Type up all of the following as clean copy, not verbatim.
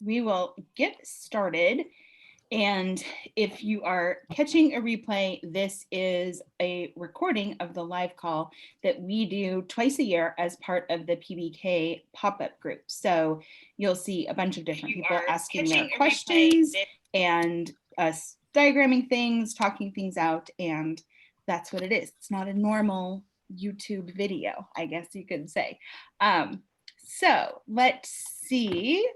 we will get started. And if you are catching a replay, this is a recording of the live call that we do twice a year as part of the PBK pop-up group. So you'll see a bunch of different people asking their questions and us diagramming things, talking things out, and that's what it is. It's not a normal YouTube video, I guess you could say. So let's see.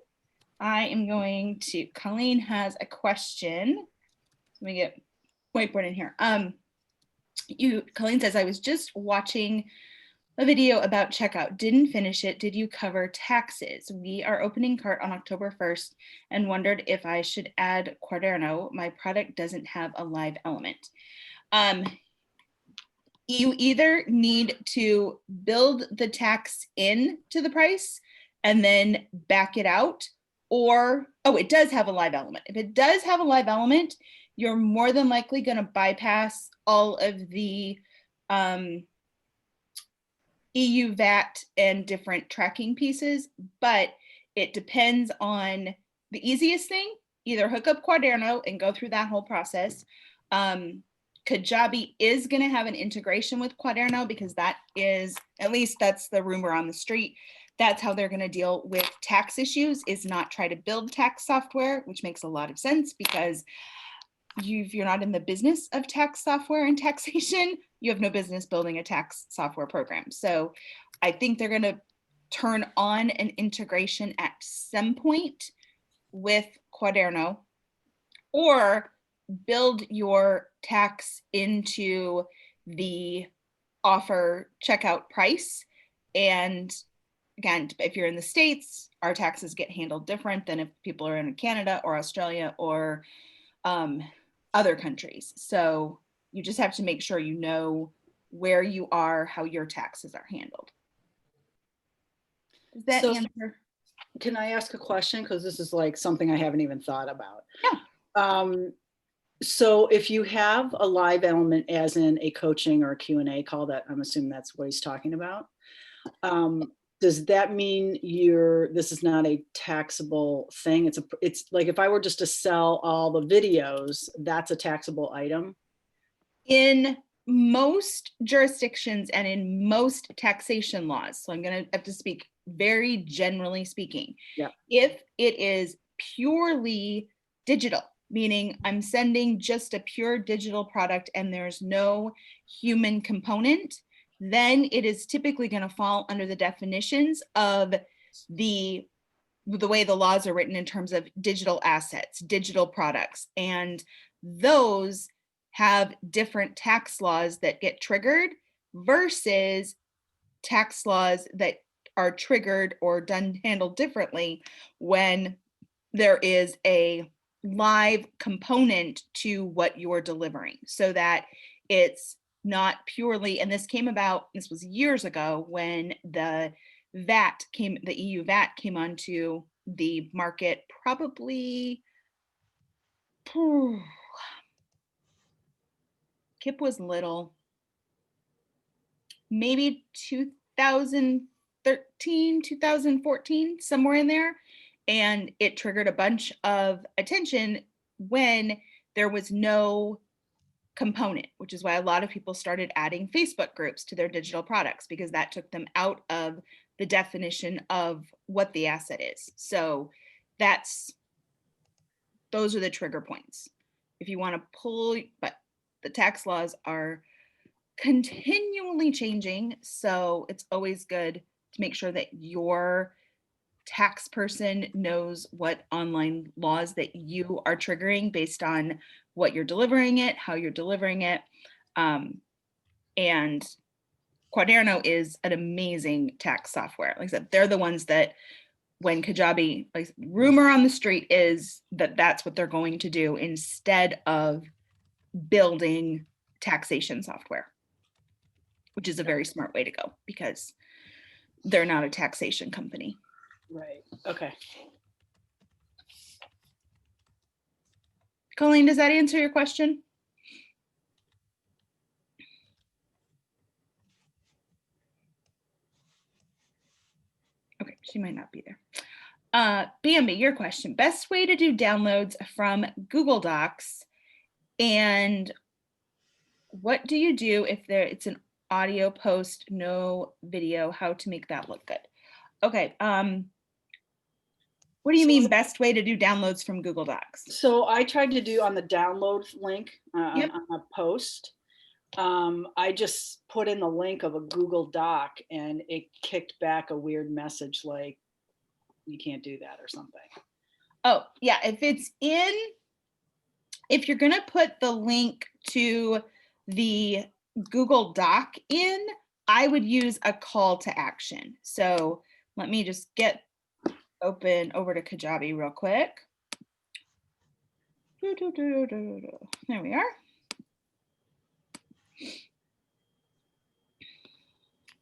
I am going to, Colleen has a question. Let me get whiteboard in here. Colleen says, I was just watching a video about checkout, didn't finish it. Did you cover taxes? We are opening cart on October 1st and wondered if I should add Quaderno. My product doesn't have a live element. You either need to build the tax into the price and then back it out, or, oh, it does have a live element. If it does have a live element, you're more than likely going to bypass all of the EU VAT and different tracking pieces, but it depends on the easiest thing. Either hook up Quaderno and go through that whole process. Kajabi is going to have an integration with Quaderno because that is, at least that's the rumor on the street. That's how they're going to deal with tax issues, is not try to build tax software, which makes a lot of sense because if you're not in the business of tax software and taxation, you have no business building a tax software program. So I think they're going to turn on an integration at some point with Quaderno, or build your tax into the offer checkout price. And again, if you're in the States, our taxes get handled different than if people are in Canada or Australia or other countries. So you just have to make sure you know where you are, how your taxes are handled. Does that answer? Can I ask a question? Because this is like something I haven't even thought about. Yeah. So if you have a live element, as in a coaching or a Q&A call, that I'm assuming that's what he's talking about, does that mean this is not a taxable thing? It's like, if I were just to sell all the videos, that's a taxable item? In most jurisdictions and in most taxation laws, so I'm going to have to speak very generally speaking. Yeah. If it is purely digital, meaning I'm sending just a pure digital product and there's no human component, then it is typically going to fall under the definitions of the way the laws are written in terms of digital assets, digital products, and those have different tax laws that get triggered versus tax laws that are triggered or handled differently when there is a live component to what you're delivering, so that it's not purely, and this was years ago when the EU VAT came onto the market, probably Kip was little, maybe 2013, 2014, somewhere in there. And it triggered a bunch of attention when there was no component, which is why a lot of people started adding Facebook groups to their digital products, because that took them out of the definition of what the asset is. So those are the trigger points. If you want to pull, but the tax laws are continually changing, so it's always good to make sure that your tax person knows what online laws that you are triggering based on what you're delivering it, how you're delivering it. And Quaderno is an amazing tax software. Like I said, they're the ones that, when Kajabi, like, rumor on the street is that that's what they're going to do instead of building taxation software, which is a very smart way to go because they're not a taxation company. Right. Okay. Colleen, does that answer your question? Okay, she might not be there. Bambi, your question. Best way to do downloads from Google Docs, and what do you do if it's an audio post, no video, how to make that look good? Okay, what do you mean best way to do downloads from Google Docs? So I tried to do on the download link Yep. on a post. I just put in the link of a Google Doc and it kicked back a weird message like, you can't do that or something. Oh, yeah, if you're gonna put the link to the Google Doc in, I would use a call to action. So let me just get open over to Kajabi real quick. There we are.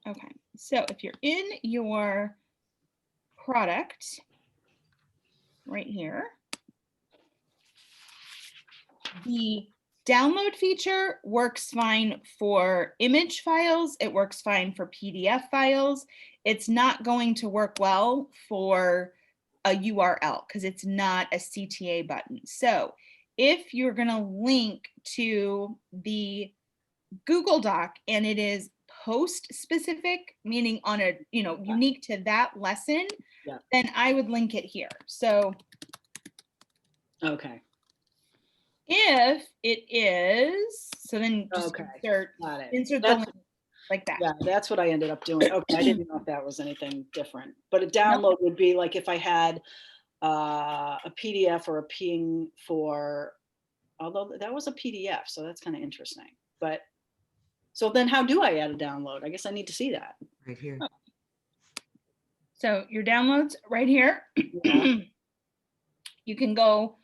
Okay, so if you're in your product right here, the download feature works fine for image files. It works fine for PDF files. It's not going to work well for a URL because it's not a CTA button. So if you're going to link to the Google Doc and it is post specific, meaning on a, unique to that lesson, then I would link it here. So okay. If it is, so then just insert the link like that. Yeah, that's what I ended up doing. Okay, I didn't know if that was anything different. But a download would be like if I had a PDF or a ping for, although that was a PDF, so that's kind of interesting. But so then how do I add a download? I guess I need to see that. Right here. So your downloads right here. Yeah. You can go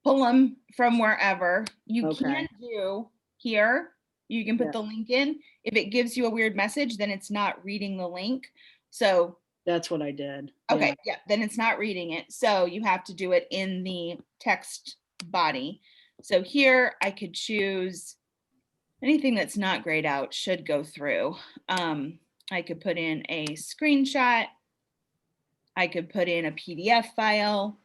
pull them from wherever. You can do here. You can put the link in. If it gives you a weird message, then it's not reading the link. So that's what I did. Okay, yeah, then it's not reading it. So you have to do it in the text body. So here I could choose anything that's not grayed out should go through. I could put in a screenshot. I could put in a PDF file.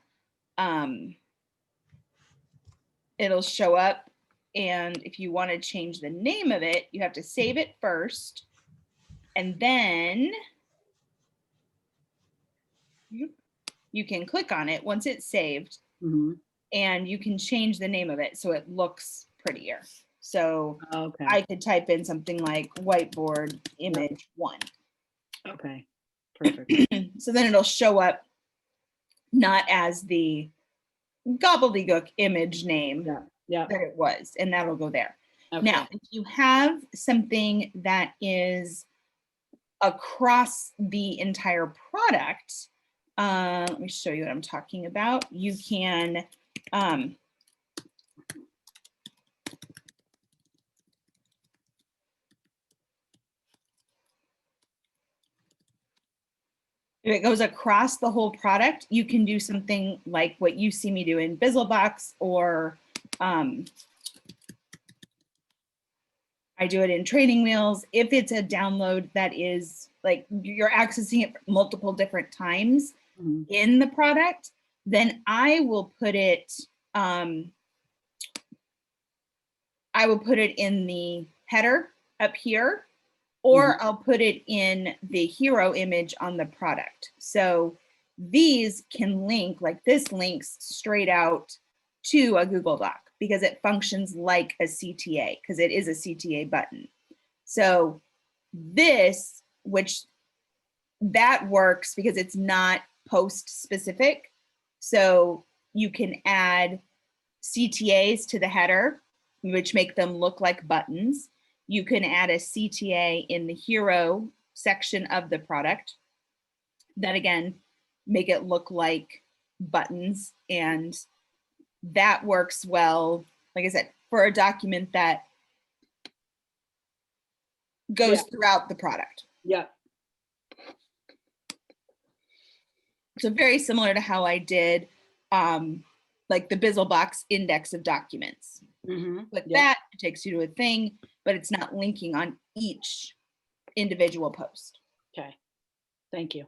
It'll show up. And if you want to change the name of it, you have to save it first. And then you can click on it once it's saved. And you can change the name of it so it looks prettier. So I could type in something like whiteboard image 1. Okay, perfect. So then it'll show up not as the gobbledygook image name that it was, and that'll go there. Now, if you have something that is across the entire product, let me show you what I'm talking about. You can if it goes across the whole product, you can do something like what you see me do in Bizlebox, or I do it in Training Wheels. If it's a download that is like you're accessing it multiple different times in the product, then I will put it in the header up here, or I'll put it in the hero image on the product. So these can link, like this links straight out to a Google Doc because it functions like a CTA, because it is a CTA button. So this, that works because it's not post specific. So you can add CTAs to the header, which make them look like buttons. You can add a CTA in the hero section of the product that, again, make it look like buttons. And that works well, like I said, for a document that goes throughout the product. So very similar to how I did like the Bizlebox index of documents. With that, it takes you to a thing, but it's not linking on each individual post. Okay, thank you.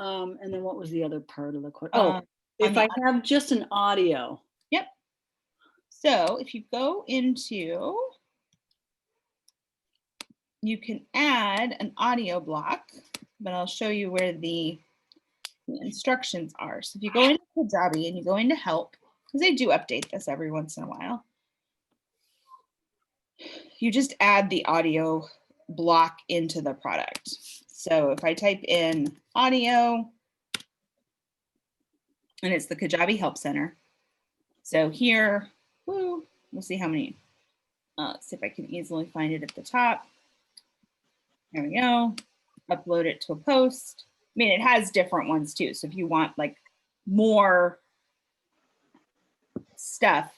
And then what was the other part of the question? On Oh, if the I have just an audio. Yep. So if you go into, you can add an audio block, but I'll show you where the instructions are. So if you go into Kajabi and you go into help, because they do update this every once in a while, you just add the audio block into the product. So if I type in audio, and it's the Kajabi Help Center. So here, woo, we'll see how many, let's see if I can easily find it at the top. There we go. Upload it to a post. I mean, it has different ones too. So if you want like more stuff,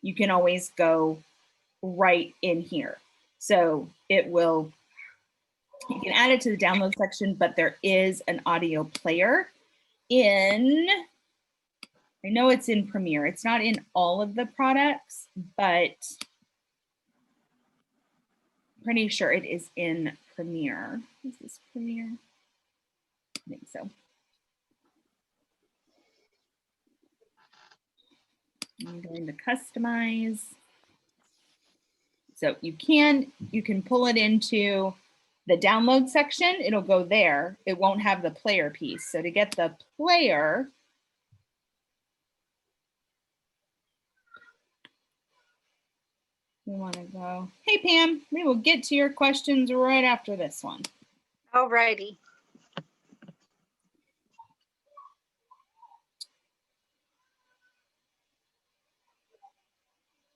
you can always go right in here. So it will, you can add it to the download section, but there is an audio player in, I know it's in Premiere. It's not in all of the products, but I'm pretty sure it is in Premiere. Is this Premiere? I think so. I'm going to customize. So you can pull it into the download section. It'll go there. It won't have the player piece. So to get the player, we want to go, hey, Pam, we will get to your questions right after this one. All righty.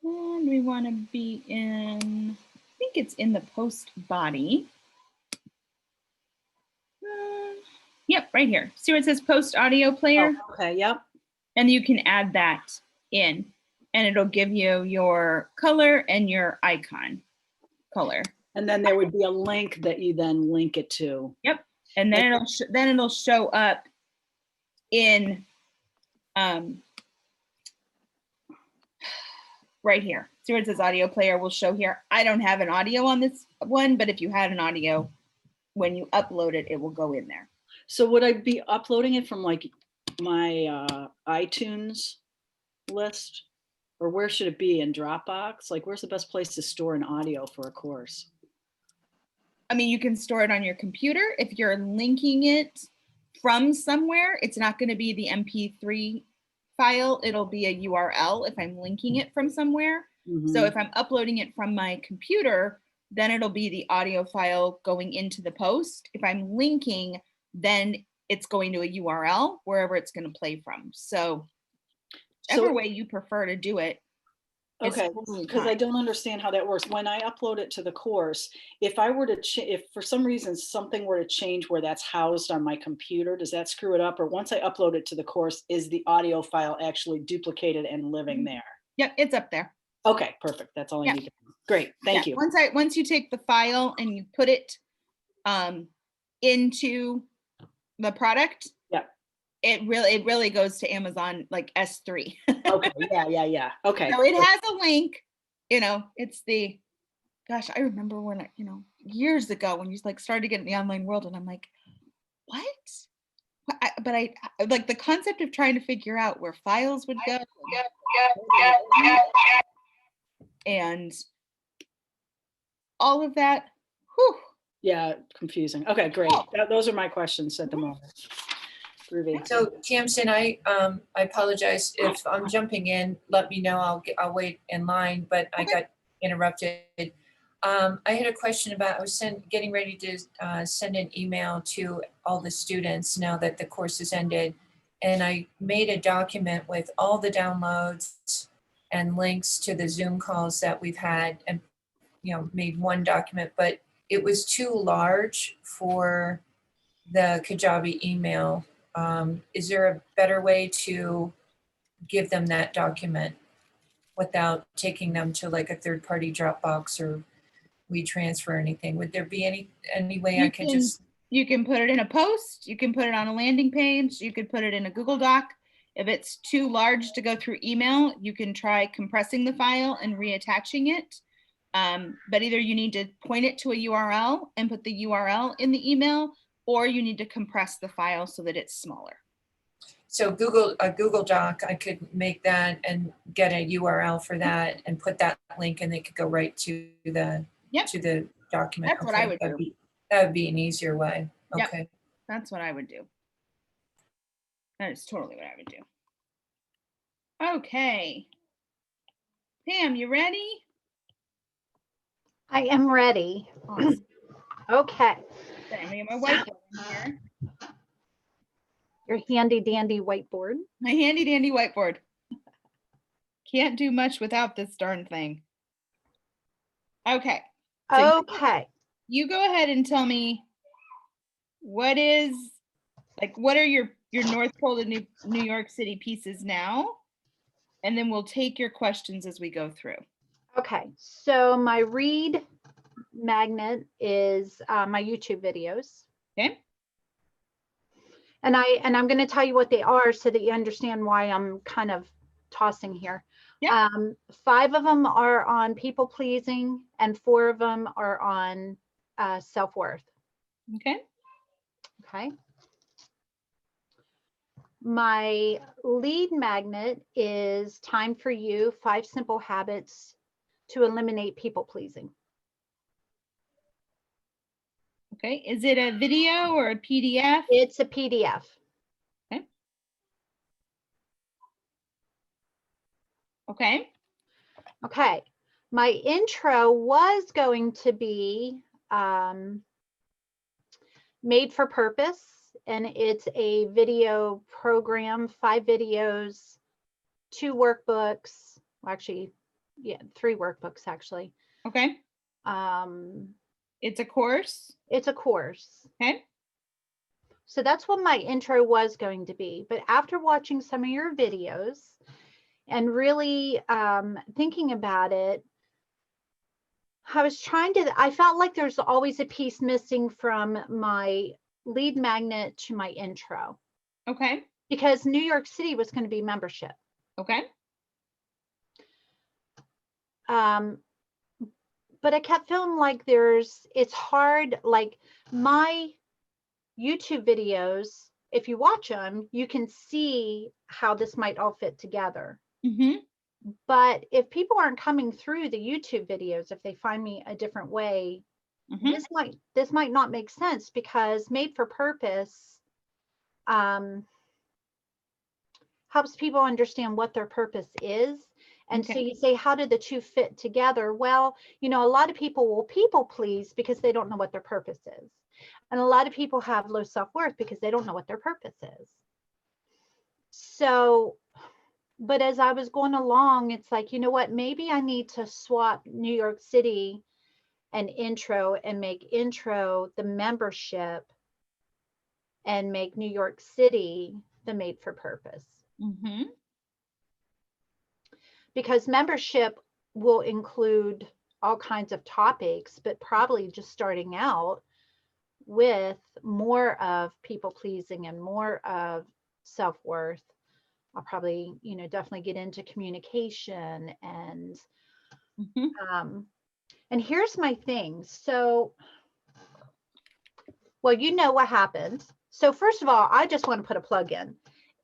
And we want to be in, I think it's in the post body. Yep, right here. See where it says post audio player? Oh, okay, yep. And you can add that in, and it'll give you your color and your icon color. And then there would be a link that you then link it to. Yep. And then it'll show up in right here. See where it says audio player will show here. I don't have an audio on this one, but if you had an audio, when you upload it, it will go in there. So would I be uploading it from like my iTunes list? Or where should it be, in Dropbox? Like, where's the best place to store an audio for a course? I mean, you can store it on your computer. If you're linking it from somewhere, it's not going to be the MP3 file. It'll be a URL if I'm linking it from somewhere. Mm-hmm. So if I'm uploading it from my computer, then it'll be the audio file going into the post. If I'm linking, then it's going to a URL wherever it's going to play from. So whichever way you prefer to do it. Okay, because I don't understand how that works. When I upload it to the course, if I were to, if for some reason something were to change where that's housed on my computer, does that screw it up? Or once I upload it to the course, is the audio file actually duplicated and living there? Yep, it's up there. Okay, perfect. That's all I need to know. Great, thank you. Once you take the file and you put it into the product, it really goes to Amazon like S3. Okay, yeah. Okay. So it has a link, it's the, gosh, I remember when, years ago when you like started to get in the online world and I'm like, what? But I like the concept of trying to figure out where files would go. And all of that. Whew. Yeah, confusing. Okay, great. Those are my questions at the moment. Groovy. So Tamsin, I apologize if I'm jumping in. Let me know. I'll wait in line. But I got interrupted. I had a question about. I was getting ready to send an email to all the students now that the course has ended, and I made a document with all the downloads and links to the Zoom calls that we've had, and made one document, but it was too large for the Kajabi email. Is there a better way to give them that document without taking them to like a third-party Dropbox or WeTransfer or anything? Would there be any way I can just... You can put it in a post, you can put it on a landing page, you could put it in a Google Doc. If it's too large to go through email, you can try compressing the file and reattaching it. But either you need to point it to a URL and put the URL in the email, or you need to compress the file so that it's smaller. So a Google Doc, I could make that and get a URL for that and put that link, and they could go right to the document. That's what I would do. That would be an easier way. Yep. Okay. That's what I would do. That is totally what I would do. Okay. Pam, you ready? I am ready. Awesome. Okay. Okay, I'm gonna get my whiteboard in here. Your handy dandy whiteboard. My handy dandy whiteboard. Can't do much without this darn thing. Okay. So Okay. you go ahead and tell me what are your North Pole to New York City pieces now? And then we'll take your questions as we go through. Okay. So my read magnet is my YouTube videos. Okay. And I'm going to tell you what they are so that you understand why I'm kind of tossing here. Yeah. 5 of them are on people pleasing and 4 of them are on self-worth. Okay. Okay. My lead magnet is time for you, 5 simple habits to eliminate people pleasing. Okay. Is it a video or a PDF? It's a PDF. Okay. Okay. Okay. My intro was going to be made for purpose, and it's a video program, 5 videos, 2 workbooks, well, actually, yeah, 3 workbooks actually. Okay. It's a course. It's a course. Okay. So that's what my intro was going to be. But after watching some of your videos and really thinking about it, I felt like there's always a piece missing from my lead magnet to my intro. Okay. Because New York City was going to be membership. Okay. But I kept feeling like it's hard, like my YouTube videos, if you watch them, you can see how this might all fit together. Mm-hmm. But if people aren't coming through the YouTube videos, if they find me a different way, Mm-hmm. this might not make sense, because made for purpose helps people understand what their purpose is. And Okay. so you say, how do the two fit together? Well, a lot of people will people please because they don't know what their purpose is. And a lot of people have low self-worth because they don't know what their purpose is. So, but as I was going along, it's like, you know what, maybe I need to swap New York City and intro and make intro the membership and make New York City the made for purpose. Mm-hmm. Because membership will include all kinds of topics, but probably just starting out with more of people pleasing and more of self-worth. I'll probably, definitely get into communication and and here's my thing. So, well, you know what happened. So first of all, I just want to put a plug in.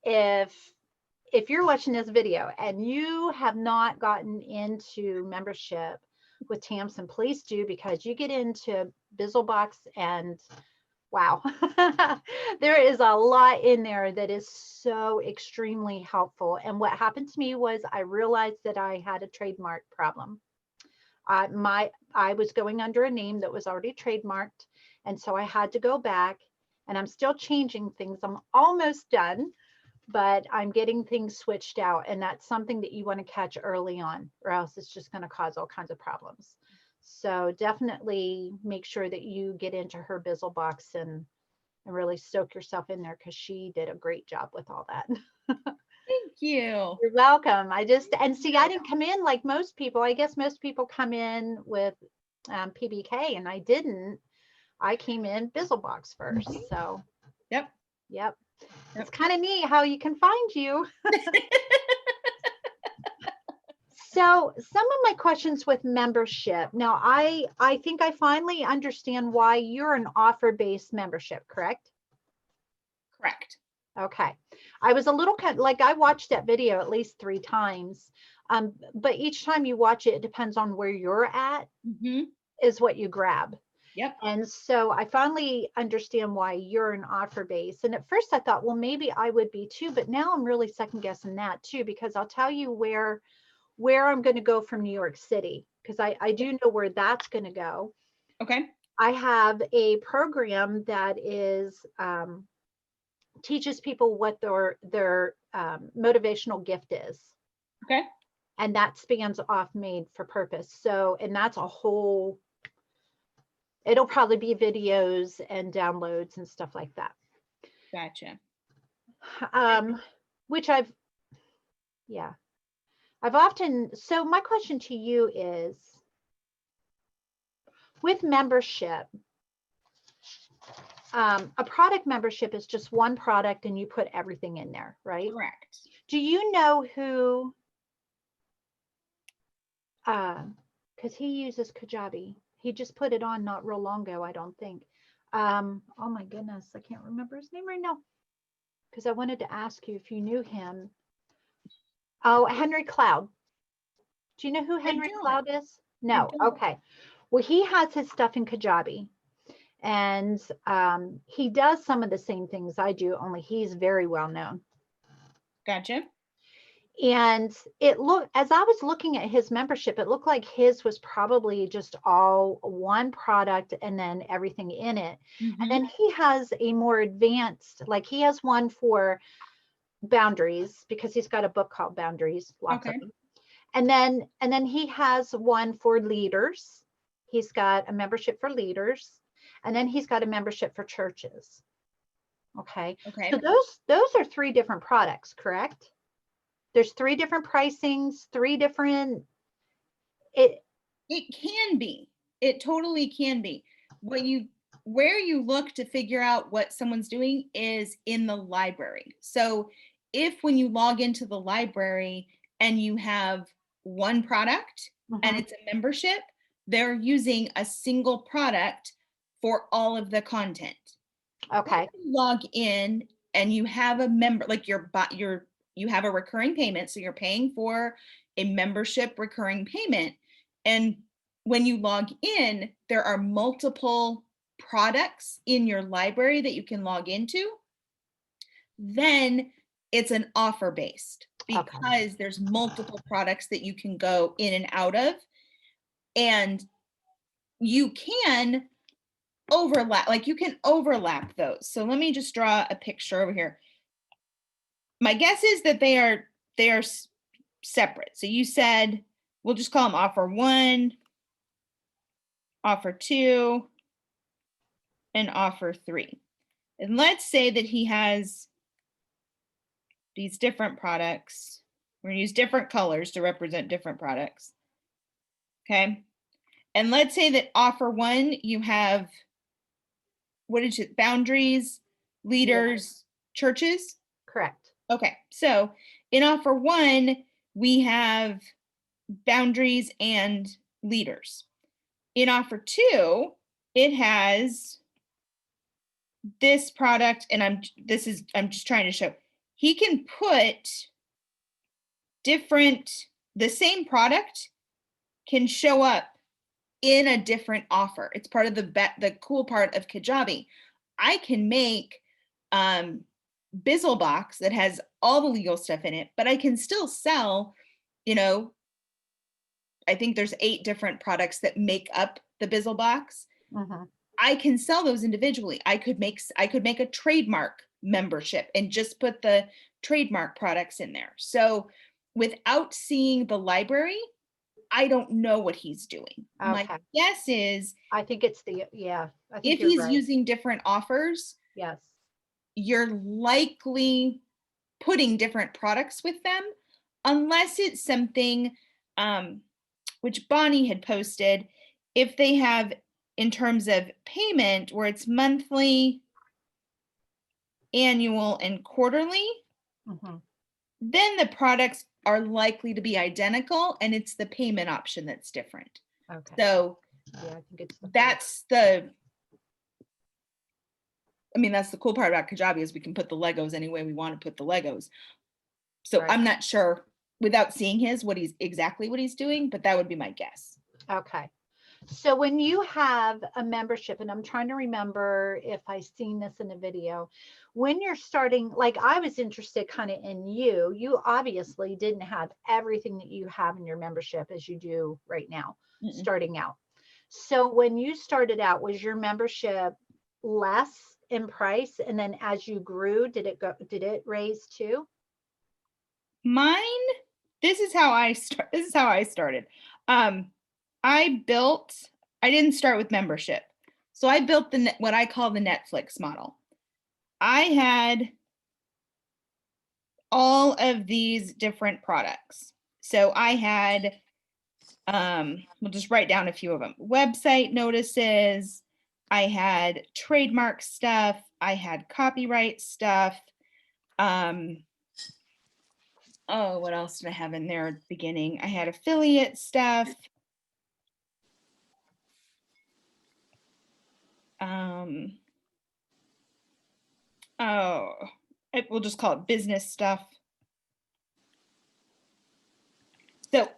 If you're watching this video and you have not gotten into membership with Tamsin, please do, because you get into Bizlebox and wow, there is a lot in there that is so extremely helpful. And what happened to me was I realized that I had a trademark problem. I was going under a name that was already trademarked. And so I had to go back, and I'm still changing things. I'm almost done, but I'm getting things switched out. And that's something that you want to catch early on, or else it's just going to cause all kinds of problems. So definitely make sure that you get into her Bizlebox and really soak yourself in there, because she did a great job with all that. Thank you. You're welcome. I didn't come in like most people. I guess most people come in with PBK, and I didn't. I came in Bizlebox first. So yep. It's kind of neat how you can find you. So some of my questions with membership. Now, I think I finally understand why you're an offer-based membership, correct? Correct. Okay. I was a little like I watched that video at least 3 times. But each time you watch it, it depends on where you're at is what you grab. Yep. And so I finally understand why you're an offer base. And at first I thought, well, maybe I would be too, but now I'm really second guessing that too, because I'll tell you where I'm going to go from New York City, because I do know where that's going to go. Okay. I have a program that is teaches people what their motivational gift is. Okay. And that spans off made for purpose. So, and that's a whole, it'll probably be videos and downloads and stuff like that. Gotcha. Which I've often, so my question to you is, with membership, a product membership is just one product and you put everything in there, right? Correct. Do you know who, because he uses Kajabi. He just put it on not real long ago, I don't think. Oh my goodness, I can't remember his name right now, because I wanted to ask you if you knew him. Oh, Henry Cloud. Do you know who Henry Cloud is? No. Okay. Well, he has his stuff in Kajabi, and he does some of the same things I do, only he's very well known. Gotcha. And it looked, as I was looking at his membership, it looked like his was probably just all one product and then everything in it. And then he has a more advanced, like he has one for boundaries, because he's got a book called Boundaries, lots of them. And then he has one for leaders. He's got a membership for leaders, and then he's got a membership for churches. Okay. So those are 3 different products, correct? There's 3 different pricings, 3 different. It can be. It totally can be. Where you look to figure out what someone's doing is in the library. So if when you log into the library and you have one product and it's a membership, they're using a single product for all of the content. Okay. You log in and you have a member, like you have a recurring payment. So you're paying for a membership recurring payment. And when you log in, there are multiple products in your library that you can log into. Then it's an offer based, because there's multiple products that you can go in and out of, and you can overlap those. So let me just draw a picture over here. My guess is that they are separate. So you said, we'll just call them offer 1, offer 2, and offer 3. And let's say that he has these different products. We're going to use different colors to represent different products. Okay. And let's say that offer 1, you have, what is it? Boundaries, leaders, churches? Correct. Okay. So in offer 1, we have boundaries and leaders. In offer 2, it has this product, and I'm just trying to show. He can put the same product can show up in a different offer. It's part of the cool part of Kajabi. I can make Bizlebox that has all the legal stuff in it, but I can still sell, I think there's 8 different products that make up the Bizlebox. I can sell those individually. I could make a trademark membership and just put the trademark products in there. So without seeing the library, I don't know what he's doing. My guess is, I think it's if he's using different offers, yes, you're likely putting different products with them, unless it's something which Bonnie had posted, if they have in terms of payment where it's monthly, annual, and quarterly, then the products are likely to be identical, and it's the payment option that's different. Okay. So Yeah, I think it's the first. that's that's the cool part about Kajabi is we can put the Legos any way we want to put the Legos. So Right. I'm not sure without seeing what he's doing, but that would be my guess. Okay. So when you have a membership, and I'm trying to remember if I've seen this in a video, when you're starting, like I was interested kind of in you obviously didn't have everything that you have in your membership as you do right now, starting out. So when you started out, was your membership less in price? And then as you grew, did it raise too? Mine, this is how I started. I didn't start with membership. So I built what I call the Netflix model. I had all of these different products. So I had, we'll just write down a few of them. Website notices, I had trademark stuff, I had copyright stuff. Oh, what else did I have in there at the beginning? I had affiliate stuff. We'll just call it business stuff. So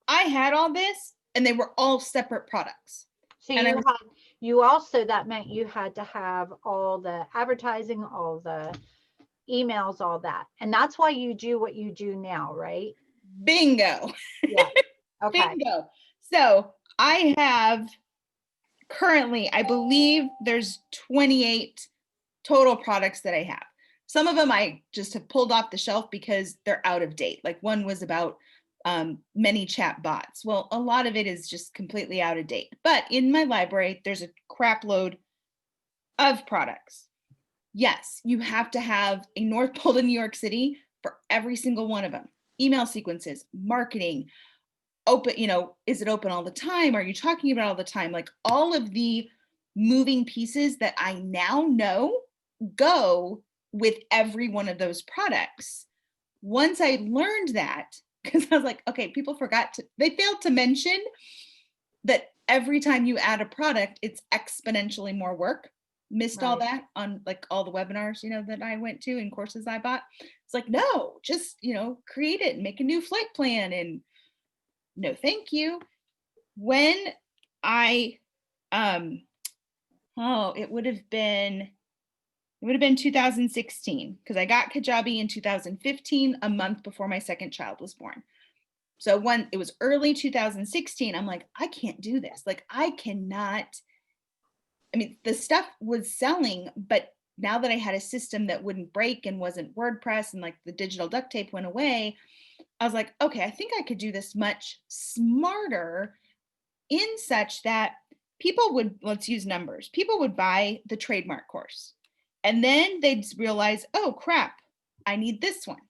I had all this, and they were all separate products. So And that meant you had to have all the advertising, all the emails, all that. And that's why you do what you do now, right? Bingo. Yeah. Okay. Bingo. So I have currently, I believe there's 28 total products that I have. Some of them I just have pulled off the shelf because they're out of date. Like one was about many chat bots. Well, a lot of it is just completely out of date. But in my library, there's a crap load of products. Yes, you have to have a North Pole in New York City for every single one of them. Email sequences, marketing, open, is it open all the time? Are you talking about all the time? Like all of the moving pieces that I now know go with every one of those products. Once I learned that, because I was like, okay, they failed to mention that every time you add a product, it's exponentially more work. Missed all that on like all the webinars, that I went to and courses I bought. It's like, no, just, create it and make a new flight plan, and no, thank you. When I, it would have been 2016, because I got Kajabi in 2015, a month before my second child was born. So when it was early 2016, I'm like, I can't do this. Like, I cannot. The stuff was selling, but now that I had a system that wouldn't break and wasn't WordPress and like the digital duct tape went away, I was like, okay, I think I could do this much smarter in such that people would, let's use numbers, people would buy the trademark course. And then they'd realize, oh crap, I need this one.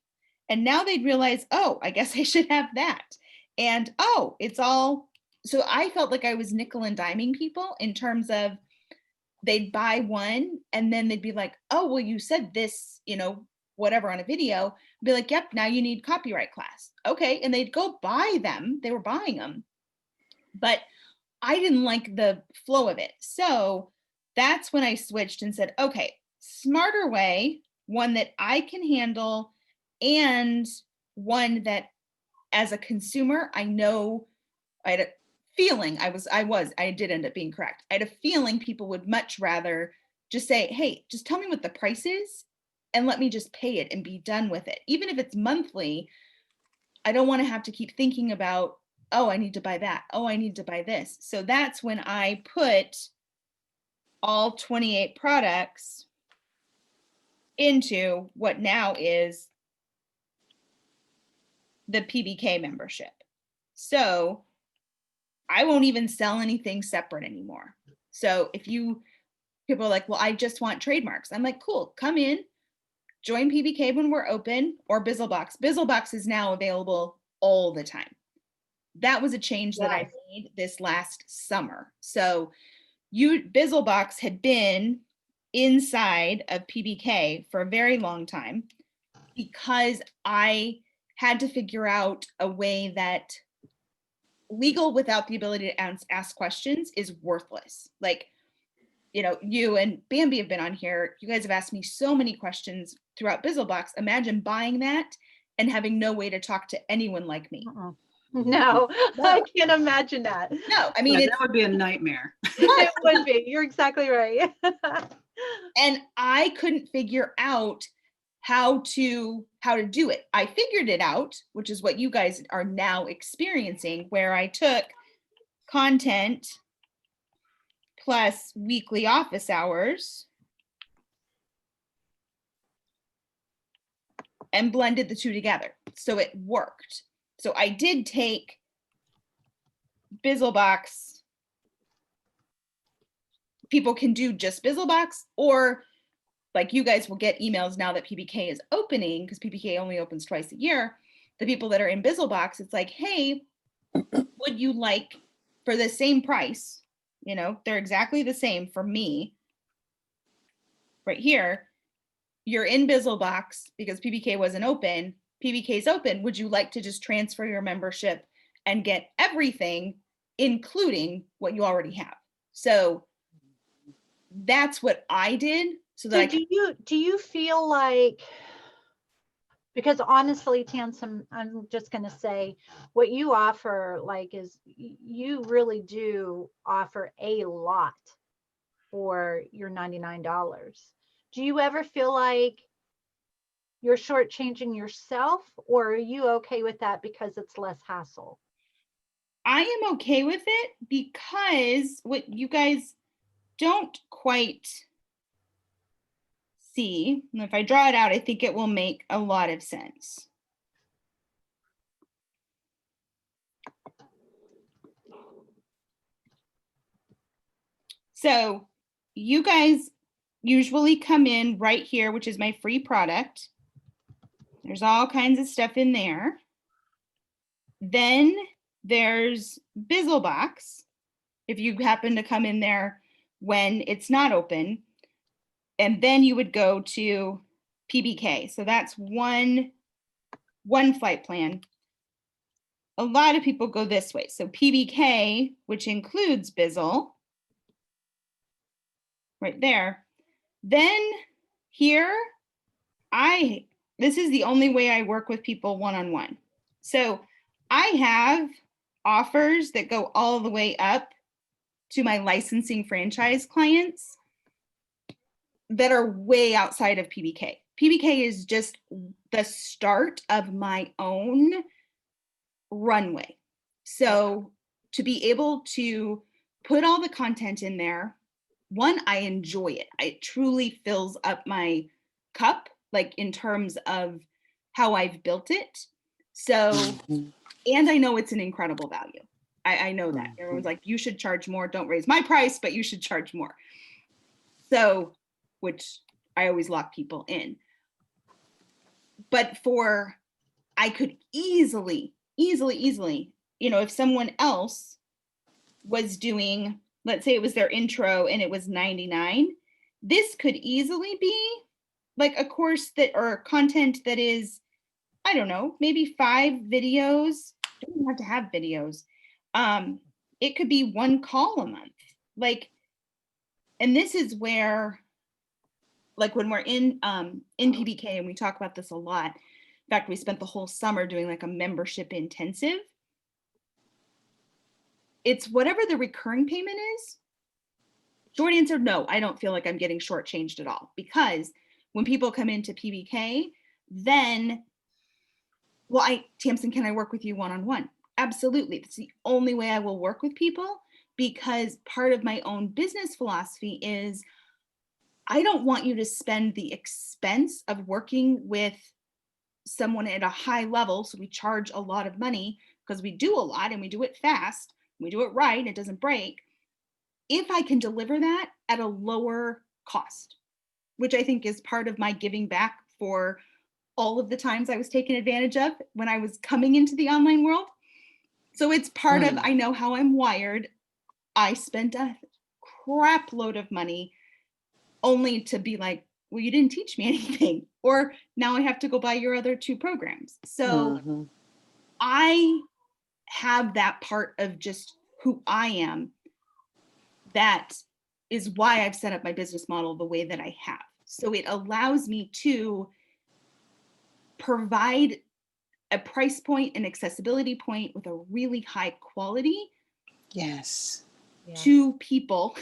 And now they'd realize, oh, I guess I should have that. And oh, it's all, so I felt like I was nickel and diming people in terms of they'd buy one and then they'd be like, oh, well, you said this, whatever on a video. I'd be like, yep, now you need copyright class. Okay. And they'd go buy them. They were buying them. But I didn't like the flow of it. So that's when I switched and said, okay, smarter way, one that I can handle, and one that as a consumer, I know I had a feeling I did end up being correct. I had a feeling people would much rather just say, hey, just tell me what the price is and let me just pay it and be done with it. Even if it's monthly, I don't want to have to keep thinking about, oh, I need to buy that. Oh, I need to buy this. So that's when I put all 28 products into what now is the PBK membership. So I won't even sell anything separate anymore. So if people are like, well, I just want trademarks. I'm like, cool, come in, join PBK when we're open, or Bizlebox. Bizlebox is now available all the time. That was a change that I made this last summer. So Bizlebox had been inside of PBK for a very long time. because I had to figure out a way that legal without the ability to ask questions is worthless. Like, you know, you and Bambi have been on here. You guys have asked me so many questions throughout Bizlebox. Imagine buying that and having no way to talk to anyone like me. No, I can't imagine that. No, I mean, Yeah, it's, that would be a nightmare. It would be. You're exactly right. and I couldn't figure out how to do it. I figured it out, which is what you guys are now experiencing, where I took content plus weekly office hours and blended the two together. So it worked. So I did take Bizlebox. People can do just Bizlebox, or like you guys will get emails now that PBK is opening, because PBK only opens twice a year. The people that are in Bizlebox, it's like, hey, would you like, for the same price, you know, they're exactly the same for me right here. You're in Bizlebox because PBK wasn't open. PBK's open. Would you like to just transfer your membership and get everything, including what you already have? So that's what I did. So that do you feel like, because honestly, Tansem, I'm just going to say what you offer, like, is you really do offer a lot for your $99. Do you ever feel like you're shortchanging yourself, or are you okay with that because it's less hassle? I am okay with it because what you guys don't quite see, and if I draw it out, I think it will make a lot of sense. So you guys usually come in right here, which is my free product. There's all kinds of stuff in there. Then there's Bizlebox, if you happen to come in there when it's not open. And then you would go to PBK. So that's one flight plan. A lot of people go this way. So PBK, which includes Bizzle, right there. Then here, this is the only way I work with people one-on-one. So I have offers that go all the way up to my licensing franchise clients that are way outside of PBK. PBK is just the start of my own runway. So to be able to put all the content in there, one, I enjoy it. It truly fills up my cup, like in terms of how I've built it. So, and I know it's an incredible value. I know that. Everyone's like, you should charge more. Don't raise my price, but you should charge more. So, which I always lock people in. But I could easily, you know, if someone else was doing, let's say it was their intro and it was $99, this could easily be like a course that, or content that is, I don't know, maybe 5 videos. Don't even have to have videos. It could be 1 call a month. Like, and this is where, like when we're in PBK, and we talk about this a lot. In fact, we spent the whole summer doing like a membership intensive. It's whatever the recurring payment is. Short answer, no, I don't feel like I'm getting shortchanged at all, because when people come into PBK, then, well, Tamsin, can I work with you one-on-one? Absolutely. It's the only way I will work with people, because part of my own business philosophy is I don't want you to spend the expense of working with someone at a high level. So we charge a lot of money because we do a lot and we do it fast. We do it right. It doesn't break. If I can deliver that at a lower cost, which I think is part of my giving back for all of the times I was taken advantage of when I was coming into the online world. So it's part of, I know how I'm wired. I spent a crap load of money only to be like, well, you didn't teach me anything. or now I have to go buy your other 2 programs. So Mhm. I have that part of just who I am. That is why I've set up my business model the way that I have. So it allows me to provide a price point, an accessibility point with a really high quality Yes. Yeah. to people.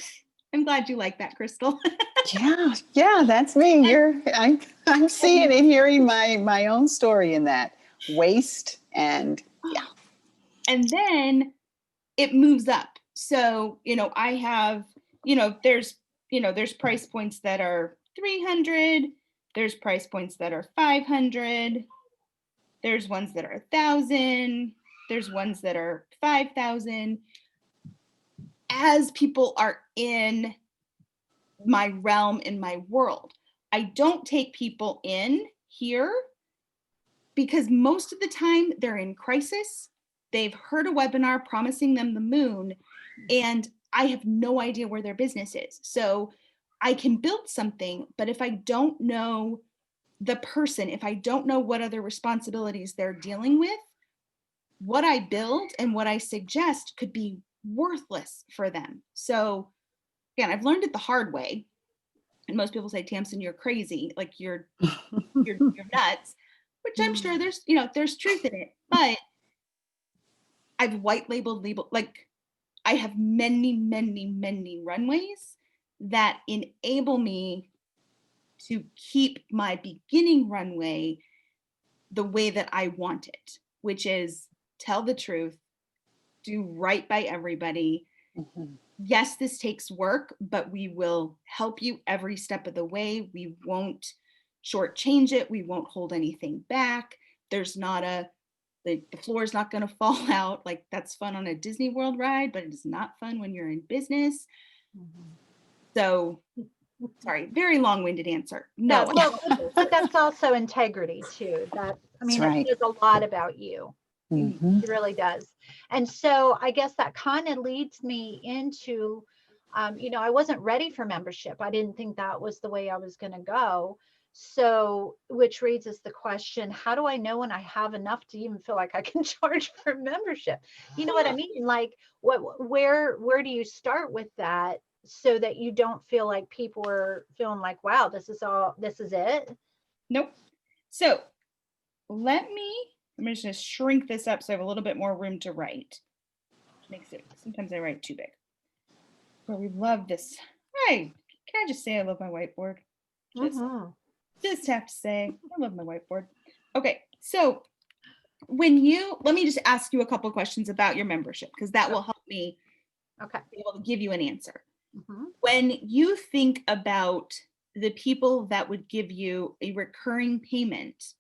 I'm glad you like that, Crystal. Yeah, yeah, that's me. I'm seeing and hearing my own story in that waste and And then it moves up. So, I have, there's price points that are 300, there's price points that are 500, there's ones that are 1,000, there's ones that are 5,000. As people are in my realm, in my world, I don't take people in here because most of the time they're in crisis. They've heard a webinar promising them the moon, and I have no idea where their business is. So I can build something, but if I don't know the person, if I don't know what other responsibilities they're dealing with, what I build and what I suggest could be worthless for them. So again, I've learned it the hard way. And most people say, Tamsin, you're crazy. Like you're nuts, which I'm sure there's truth in it. But I've white labeled, like I have many, many, many runways that enable me to keep my beginning runway the way that I want it, which is tell the truth, do right by everybody. Mhm. Yes, this takes work, but we will help you every step of the way. We won't shortchange it. We won't hold anything back. There's not the floor is not going to fall out. Like that's fun on a Disney World ride, but it is not fun when you're in business. So, sorry, very long-winded answer. No, Well, but that's also integrity too. That's right. It says a lot about you. Mhm. It really does. And so I guess that kind of leads me into, I wasn't ready for membership. I didn't think that was the way I was going to go. So, which raises the question, how do I know when I have enough to even feel like I can charge for membership? You know what I mean? Like where do you start with that so that you don't feel like people are feeling like, wow, this is it? Nope. So I'm just going to shrink this up so I have a little bit more room to write. Makes it, sometimes I write too big. But we love this. Hey, can I just say I love my whiteboard? Just have to say, I love my whiteboard. Okay, so let me just ask you a couple questions about your membership, because that will help me be able to give you an answer. When you think about the people that would give you a recurring payment,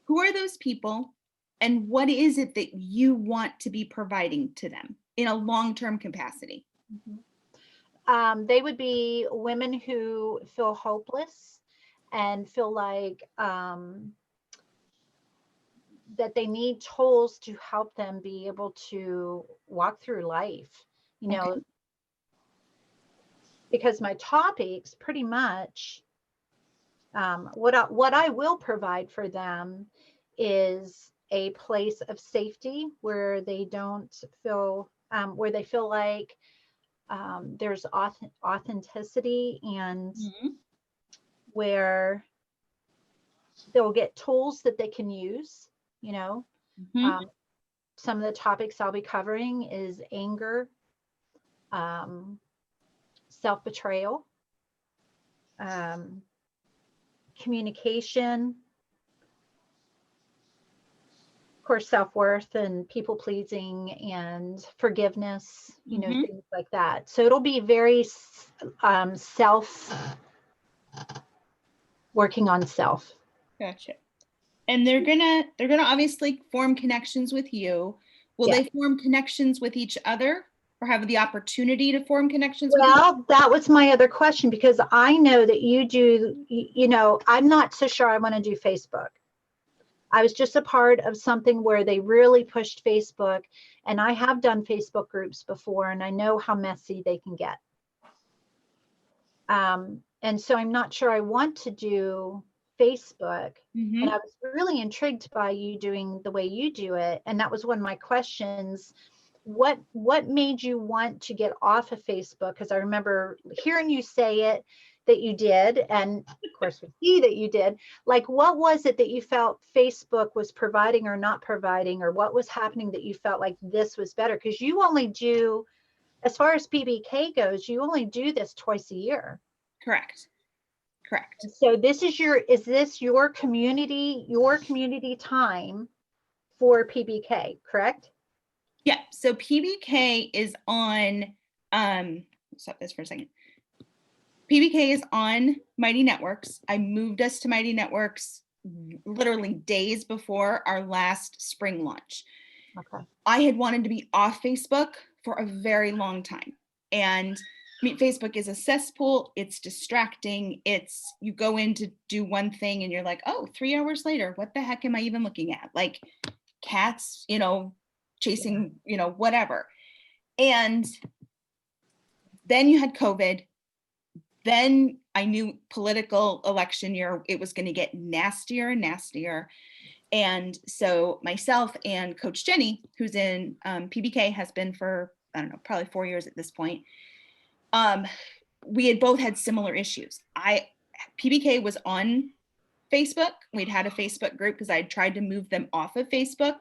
who are those people and what is it that you want to be providing to them in a long-term capacity? They would be women who feel hopeless and feel like that they need tools to help them be able to walk through life, because my topics pretty much, what I will provide for them is a place of safety where they don't feel, where they feel like there's authenticity, and where they'll get tools that they can use. Some of the topics I'll be covering is anger, self-betrayal, communication, of course, self-worth and people pleasing and forgiveness, things like that. So it'll be very working on self. Gotcha. And they're gonna obviously form connections with you. Will they form connections with each other or have the opportunity to form connections with each other? Well, that was my other question, because I know that you do, I'm not so sure I want to do Facebook. I was just a part of something where they really pushed Facebook, and I have done Facebook groups before, and I know how messy they can get. And so I'm not sure I want to do Facebook, Mhm. and I was really intrigued by you doing the way you do it. And that was one of my questions. What made you want to get off of Facebook? Because I remember hearing you say it, that you did, and of course we see that you did. Like, what was it that you felt Facebook was providing or not providing, or what was happening that you felt like this was better? Because you only do, as far as PBK goes, you only do this twice a year. Correct. Correct. So this is is this your community time for PBK, correct? Yeah. So PBK is on, stop this for a second. PBK is on Mighty Networks. I moved us to Mighty Networks literally days before our last spring launch. Okay. I had wanted to be off Facebook for a very long time. And I mean, Facebook is a cesspool. It's distracting. You go in to do one thing and you're like, oh, 3 hours later, what the heck am I even looking at? Like cats, chasing, whatever. And then you had COVID. Then I knew political election year, it was going to get nastier and nastier. And so myself and Coach Jenny, who's in PBK, has been for, I don't know, probably 4 years at this point. We had both had similar issues. PBK was on Facebook. We'd had a Facebook group because I had tried to move them off of Facebook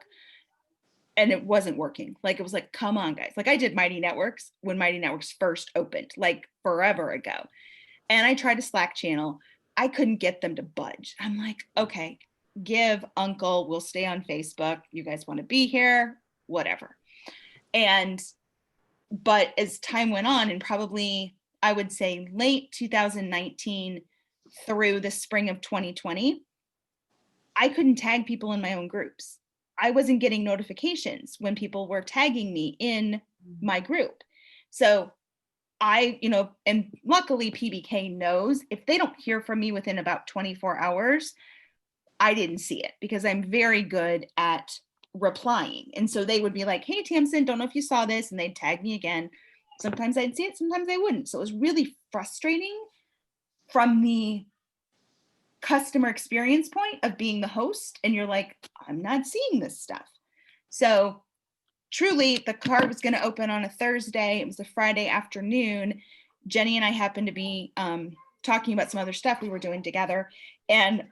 and it wasn't working. Like, it was like, come on, guys. Like, I did Mighty Networks when Mighty Networks first opened, like forever ago. And I tried a Slack channel. I couldn't get them to budge. I'm like, okay, give uncle, we'll stay on Facebook. You guys want to be here, whatever. But as time went on, and probably I would say late 2019 through the spring of 2020, I couldn't tag people in my own groups. I wasn't getting notifications when people were tagging me in my group. So and luckily PBK knows if they don't hear from me within about 24 hours, I didn't see it because I'm very good at replying. And so they would be like, hey, Tamsin, don't know if you saw this. And they'd tag me again. Sometimes I'd see it, sometimes I wouldn't. So it was really frustrating from the customer experience point of being the host. And you're like, I'm not seeing this stuff. So truly, the card was going to open on a Thursday. It was a Friday afternoon. Jenny and I happened to be talking about some other stuff we were doing together. And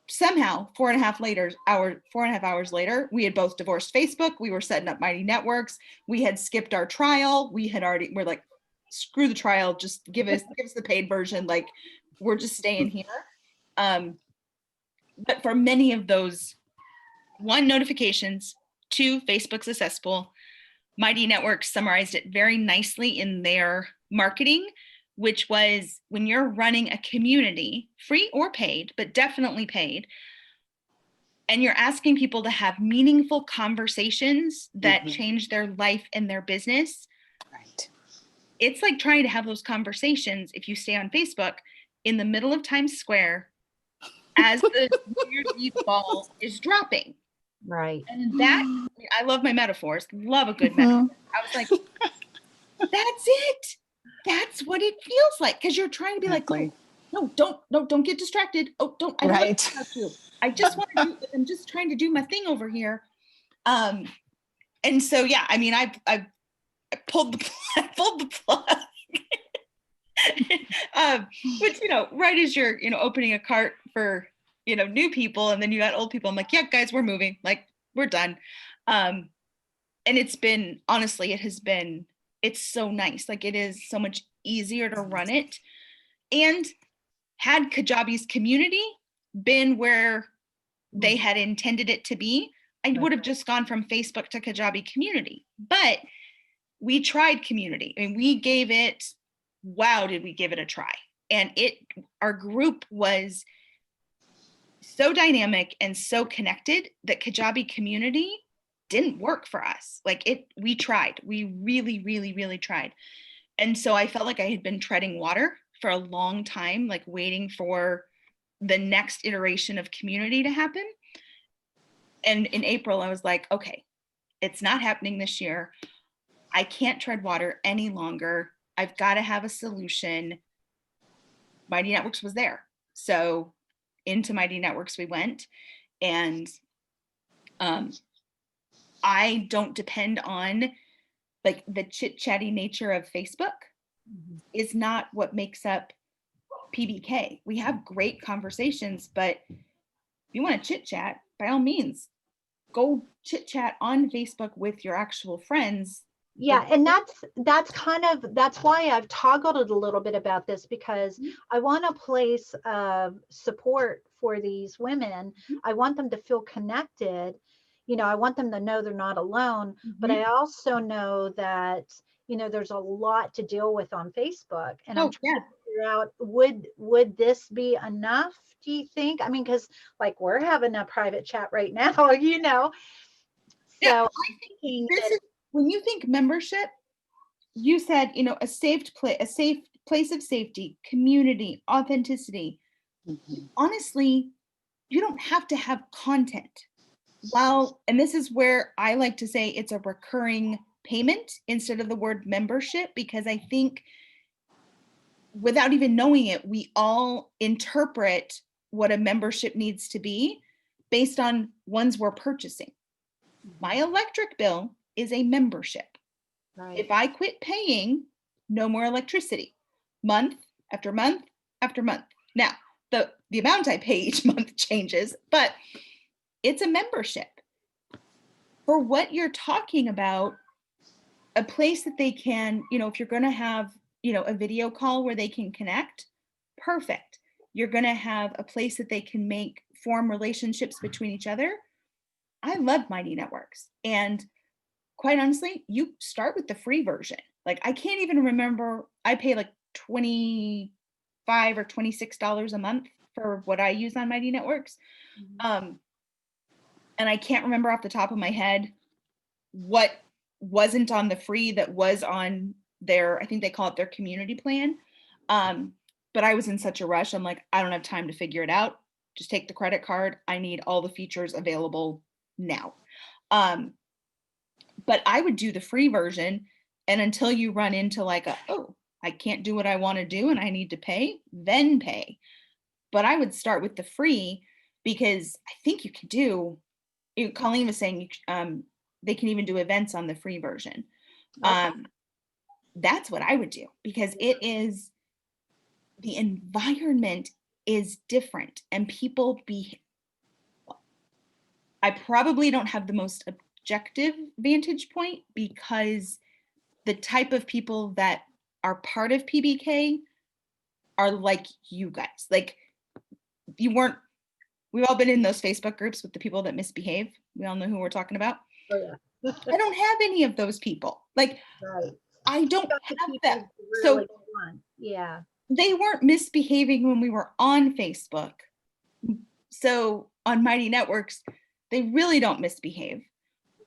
somehow 4.5 hours later, we had both divorced Facebook. We were setting up Mighty Networks. We had skipped our trial. We're like, screw the trial. Just give us the paid version. Like, we're just staying here. But for many of those, one, notifications, two, Facebook's a cesspool. Mighty Networks summarized it very nicely in their marketing, which was when you're running a community, free or paid, but definitely paid, and you're asking people to have meaningful conversations that change their life and their business. Right. It's like trying to have those conversations if you stay on Facebook in the middle of Times Square as the New Year's Eve ball is dropping. Right. And I love my metaphors, love a good metaphor. I was like, that's it. That's what it feels like. Cause you're trying to be like, no, don't get distracted. Oh, don't, I don't want to talk to you. I just want to I'm just trying to do my thing over here. And so, yeah, I mean, I pulled the plug. Which, right as you're, opening a cart for, new people, and then you got old people. I'm like, yeah, guys, we're moving. Like, we're done. And it's been, honestly, it's so nice. Like, it is so much easier to run it. And had Kajabi's community been where they had intended it to be, I would have just gone from Facebook to Kajabi community. But we tried community, and we gave it, wow, did we give it a try. And our group was so dynamic and so connected that Kajabi community didn't work for us. Like, we tried, we really, really, really tried. And so I felt like I had been treading water for a long time, like waiting for the next iteration of community to happen. And in April, I was like, okay, it's not happening this year. I can't tread water any longer. I've got to have a solution. Mighty Networks was there. So into Mighty Networks we went. And I don't depend on like the chit-chatty nature of Facebook is not what makes up PBK. We have great conversations, but if you want to chit-chat, by all means, go chit-chat on Facebook with your actual friends. Yeah, and that's kind of, that's why I've toggled it a little bit about this, because I want a place of support for these women. I want them to feel connected. You know, I want them to know they're not alone, but I also know that, you know, there's a lot to deal with on Facebook, and I'm trying to figure out, would this be enough, do you think? I mean, because like we're having a private chat right now, you know. So Yeah, I'm thinking this that, is, when you think membership, you said, you know, a safe place of safety, community, authenticity. Honestly, you don't have to have content. While, and this is where I like to say it's a recurring payment instead of the word membership, because I think without even knowing it, we all interpret what a membership needs to be based on ones we're purchasing. My electric bill is a membership. right. If I quit paying, no more electricity, month after month after month. Now, the amount I pay each month changes, but it's a membership. For what you're talking about, a place that they can, you know, if you're going to have, you know, a video call where they can connect, perfect. You're going to have a place that they can form relationships between each other. I love Mighty Networks. And quite honestly, you start with the free version. Like, I can't even remember, I pay like $25 or $26 a month for what I use on Mighty Networks. And I can't remember off the top of my head what wasn't on the free that was on their, I think they call it their community plan. But I was in such a rush. I'm like, I don't have time to figure it out. Just take the credit card. I need all the features available now. But I would do the free version, and until you run into like oh, I can't do what I want to do and I need to pay, then pay. But I would start with the free, because I think you could do, Colleen was saying, they can even do events on the free version. Okay. That's what I would do, because it is, the environment is different, and people I probably don't have the most objective vantage point, because the type of people that are part of PBK are like you guys. Like, we've all been in those Facebook groups with the people that misbehave. We all know who we're talking about. Oh yeah. I don't have any of those people. Like, Right. I don't Got the have people them. who So really want. Yeah. they weren't misbehaving when we were on Facebook. So on Mighty Networks, they really don't misbehave.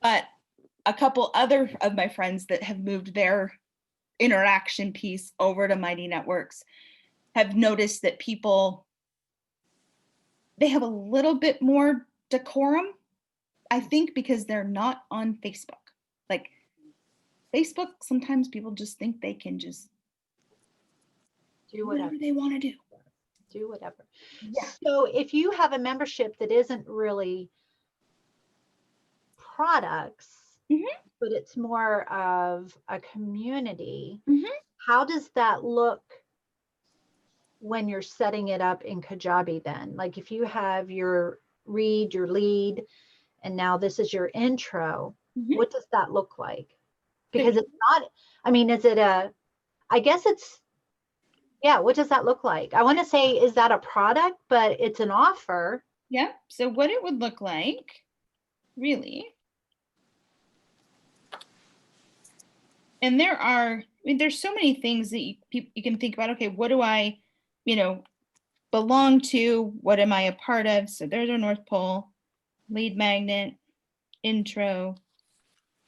But a couple other of my friends that have moved their interaction piece over to Mighty Networks have noticed that people, they have a little bit more decorum, I think, because they're not on Facebook. Like, Facebook, sometimes people just think they can just Do whatever whatever. they want to do. Do whatever. Yeah. So if you have a membership that isn't really products, but it's more of a community, how does that look when you're setting it up in Kajabi then? Like, if you have your read, your lead, and now this is your intro, what does that look like? Because it's not, I mean, is it I guess it's, yeah, what does that look like? I want to say, is that a product, but it's an offer? Yeah. So what it would look like, really, and there are, I mean, there's so many things that you can think about. Okay, what do I, belong to? What am I a part of? So there's our North Pole, lead magnet, intro,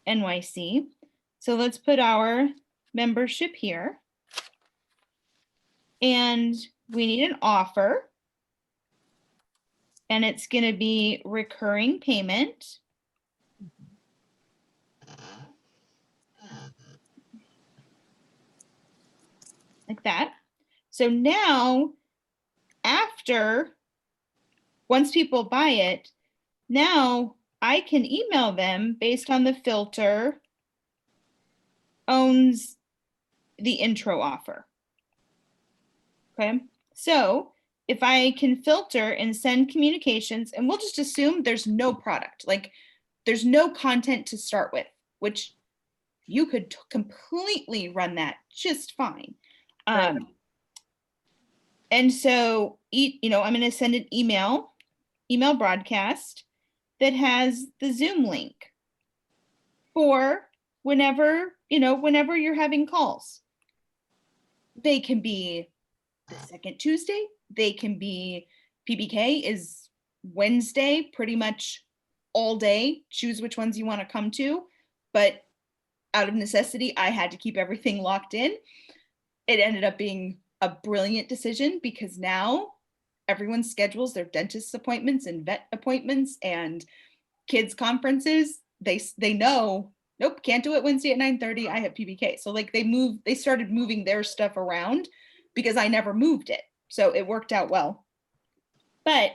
NYC. So let's put our membership here. And we need an offer. And it's going to be recurring payment. Like that. So now, after once people buy it, now I can email them based on the filter owns the intro offer. Okay, so if I can filter and send communications, and we'll just assume there's no product, like there's no content to start with, which you could completely run that just fine. Right. And so, I'm going to send an email broadcast that has the Zoom link for whenever you're having calls. They can be the second Tuesday. They can be, PBK is Wednesday, pretty much all day. Choose which ones you want to come to. But out of necessity, I had to keep everything locked in. It ended up being a brilliant decision because now everyone schedules their dentist appointments and vet appointments and kids conferences. They know, nope, can't do it Wednesday at 9:30. I have PBK. So like they started moving their stuff around because I never moved it. So it worked out well. But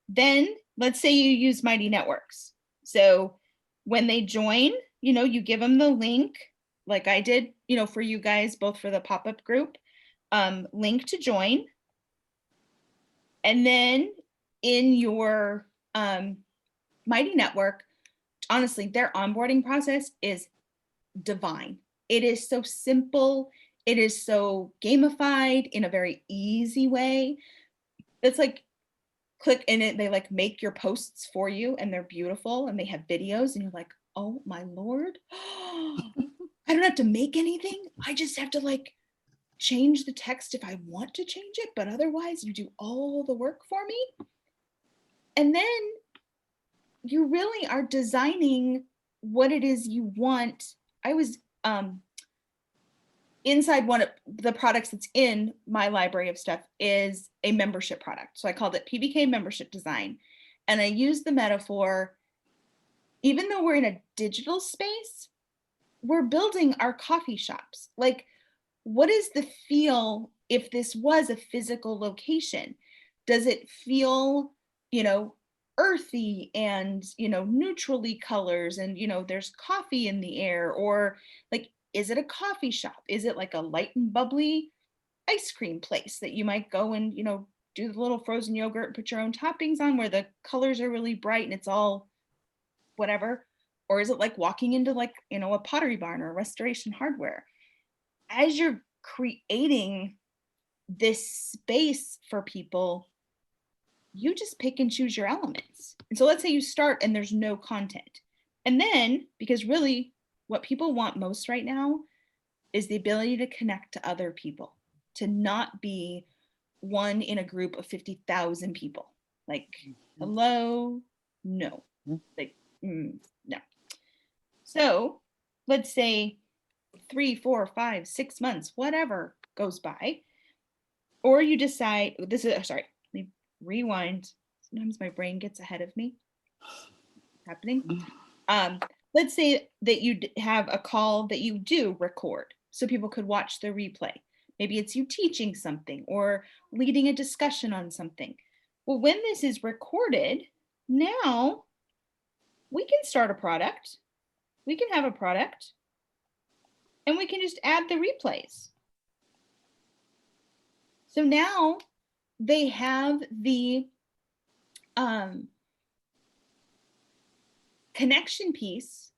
then let's say you use Mighty Networks. So when they join, you give them the link like I did, for you guys, both for the pop-up group, link to join. And then in your Mighty Network, honestly, their onboarding process is divine. It is so simple. It is so gamified in a very easy way. It's like click in it, they like make your posts for you and they're beautiful and they have videos and you're like, oh my Lord, I don't have to make anything. I just have to like change the text if I want to change it, but otherwise you do all the work for me. And then you really are designing what it is you want. I was inside one of the products that's in my library of stuff is a membership product. So I called it PBK membership design. And I used the metaphor, even though we're in a digital space, we're building our coffee shops. Like, what is the feel if this was a physical location? Does it feel, earthy and, neutrally colors and, there's coffee in the air? Or like, is it a coffee shop? Is it like a light and bubbly ice cream place that you might go and, do the little frozen yogurt, put your own toppings on where the colors are really bright and it's all whatever? Or is it like walking into like, a Pottery Barn or a Restoration Hardware? As you're creating this space for people, you just pick and choose your elements. And so let's say you start and there's no content. And then, because really what people want most right now is the ability to connect to other people, to not be one in a group of 50,000 people. Like, hello, no, like, no. So let's say 3, 4, 5, 6 months, whatever goes by, or you decide, let me rewind. Sometimes my brain gets ahead of me. It's happening. Let's say that you have a call that you do record so people could watch the replay. Maybe it's you teaching something or leading a discussion on something. Well, when this is recorded, now we can start a product. We can have a product and we can just add the replays. So now they have the connection piece.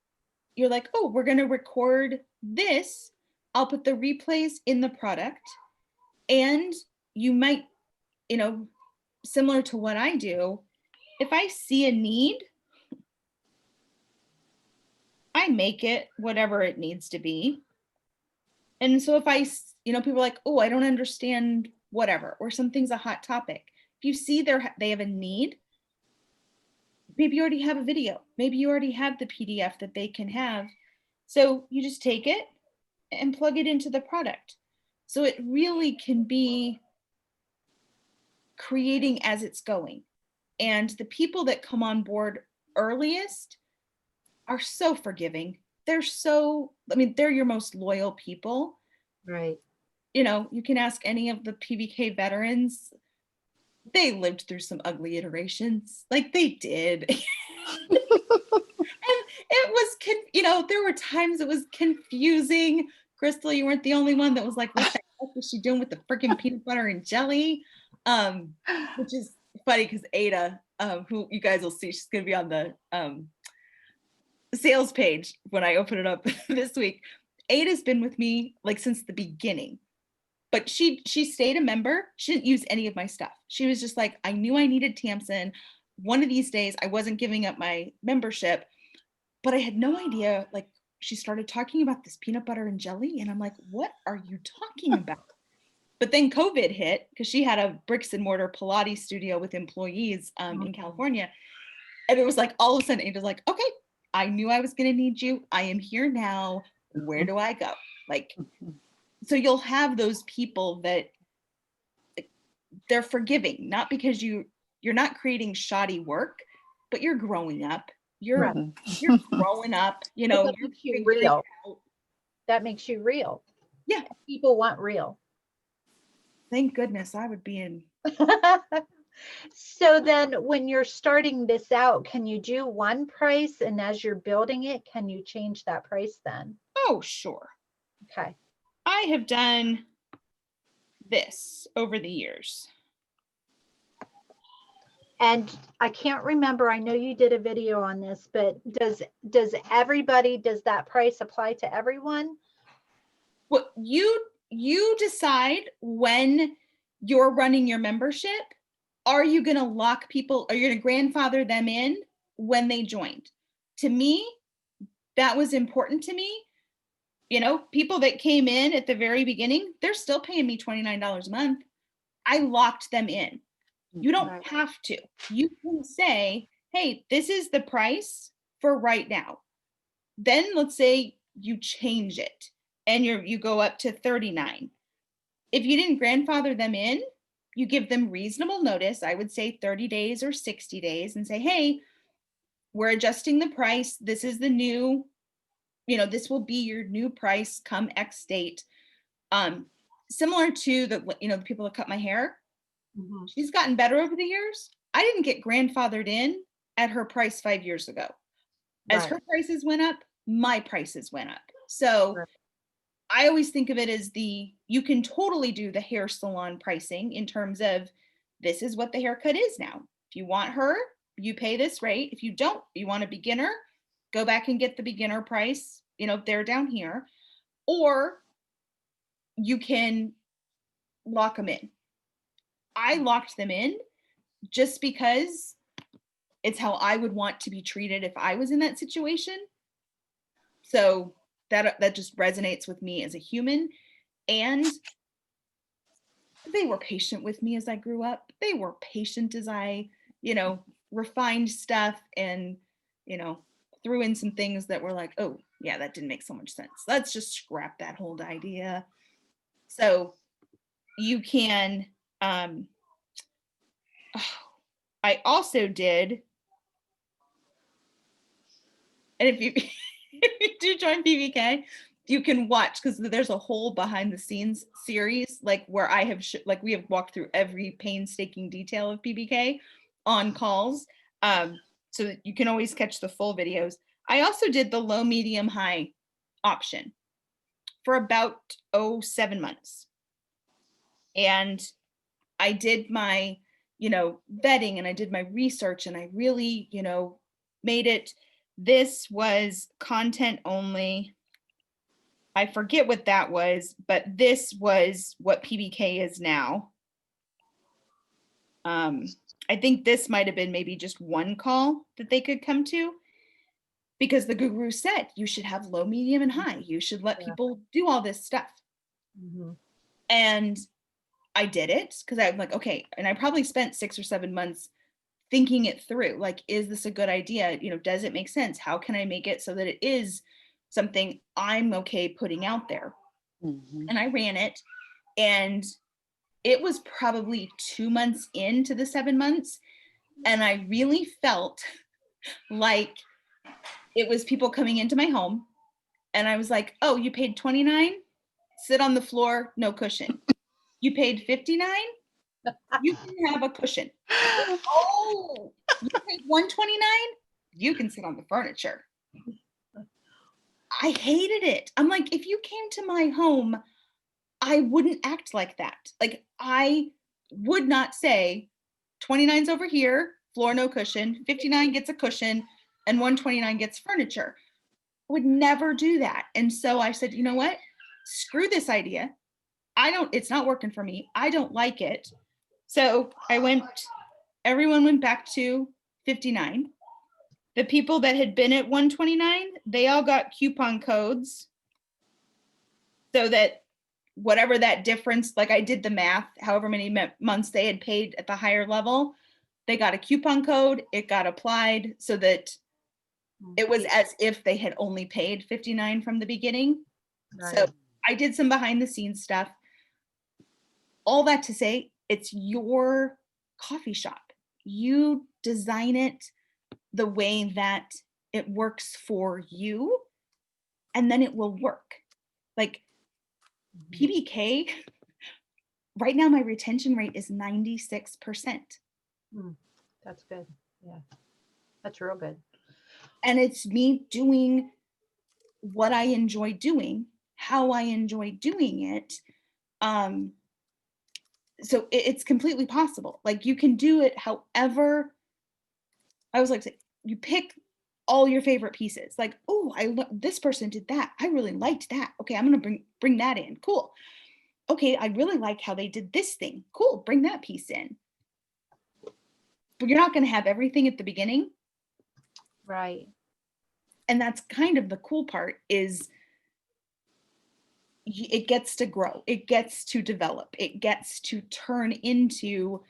You're like, oh, we're going to record this. I'll put the replays in the product. And you might, similar to what I do, if I see a need, I make it whatever it needs to be. And so if I, people are like, oh, I don't understand whatever, or something's a hot topic. If you see they have a need, maybe you already have a video. Maybe you already have the PDF that they can have. So you just take it and plug it into the product. So it really can be creating as it's going. And the people that come on board earliest are so forgiving. They're your most loyal people. Right. You can ask any of the PBK veterans. they lived through some ugly iterations, like they did. And it was, there were times it was confusing. Crystal, you weren't the only one that was like, what the heck is she doing with the freaking peanut butter and jelly? Which is funny because Ada, who you guys will see, she's going to be on the sales page when I open it up this week. Ada's been with me like since the beginning, but she stayed a member. She didn't use any of my stuff. She was just like, I knew I needed Tamsin. One of these days I wasn't giving up my membership, but I had no idea. Like, she started talking about this peanut butter and jelly, and I'm like, what are you talking about? But then COVID hit because she had a bricks and mortar Pilates studio with employees in California. And it was like, all of a sudden, Ada's like, okay, I knew I was going to need you. I am here now. Where do I go? Like, so you'll have those people that they're forgiving, not because you're not creating shoddy work, but you're growing up. You're growing up, That you're makes you figuring real. out. That makes you real. Yeah. People want real. Thank goodness I would be in. So then when you're starting this out, can you do one price, and as you're building it, can you change that price then? Oh, sure. Okay. I have done this over the years. And I can't remember, I know you did a video on this, but does that price apply to everyone? Well, you decide when you're running your membership. Are you going to lock people? Are you going to grandfather them in when they joined? To me, that was important to me. People that came in at the very beginning, they're still paying me $29 a month. I locked them in. You don't have to. You can say, hey, this is the price for right now. Then let's say you change it and you go up to $39. If you didn't grandfather them in, you give them reasonable notice. I would say 30 days or 60 days and say, hey, we're adjusting the price. This is the new, this will be your new price come X date. Similar to the people that cut my hair. She's gotten better over the years. I didn't get grandfathered in at her price 5 years ago. As her prices went up, my prices went up. So I always think of it as you can totally do the hair salon pricing in terms of this is what the haircut is now. If you want her, you pay this rate. If you don't, you want a beginner, go back and get the beginner price, they're down here. Or you can lock them in. I locked them in just because it's how I would want to be treated if I was in that situation. So that just resonates with me as a human. And they were patient with me as I grew up. They were patient as I, refined stuff and, threw in some things that were like, oh, yeah, that didn't make so much sense. Let's just scrap that whole idea. So you can, I also did, and if you do join PBK, you can watch because there's a whole behind the scenes series, like where I have we have walked through every painstaking detail of PBK on calls, so that you can always catch the full videos. I also did the low, medium, high option for about 7 months, and I did my vetting and I did my research and I really made it. This was content only. I forget what that was, but this was what PBK is now. I think this might have been maybe just one call that they could come to, because the guru said you should have low, medium, and high. You should let people do all this stuff. And I did it because I'm like, okay. And I probably spent 6 or 7 months thinking it through. Like, is this a good idea? Does it make sense? How can I make it so that it is something I'm okay putting out there? And I ran it, and it was probably 2 months into the 7 months. And I really felt like it was people coming into my home. And I was like, oh, you paid $29? Sit on the floor, no cushion. You paid $59? you can have a cushion. Oh, you paid $129, you can sit on the furniture. I hated it. I'm like, if you came to my home, I wouldn't act like that. Like, I would not say 29's over here, floor no cushion, 59 gets a cushion, and 129 gets furniture. Would never do that. And so I said, you know what? Screw this idea. It's not working for me. I don't like it. So everyone went back to 59. The people that had been at 129, they all got coupon codes so that whatever that difference, like I did the math, however many months they had paid at the higher level, they got a coupon code, it got applied so that it was as if they had only paid 59 from the beginning. Right. So I did some behind the scenes stuff. All that to say, it's your coffee shop. You design it the way that it works for you, and then it will work. Like PBK, right now my retention rate is 96%. That's good. Yeah, that's real good. And it's me doing what I enjoy doing, how I enjoy doing it. So it's completely possible. Like, you can do it however. I was like, you pick all your favorite pieces. Like, oh, this person did that. I really liked that. Okay, I'm gonna bring that in. Cool. Okay, I really like how they did this thing. Cool, bring that piece in. But you're not gonna have everything at the beginning. Right. And that's kind of the cool part, is it gets to grow, it gets to develop, it gets to turn into,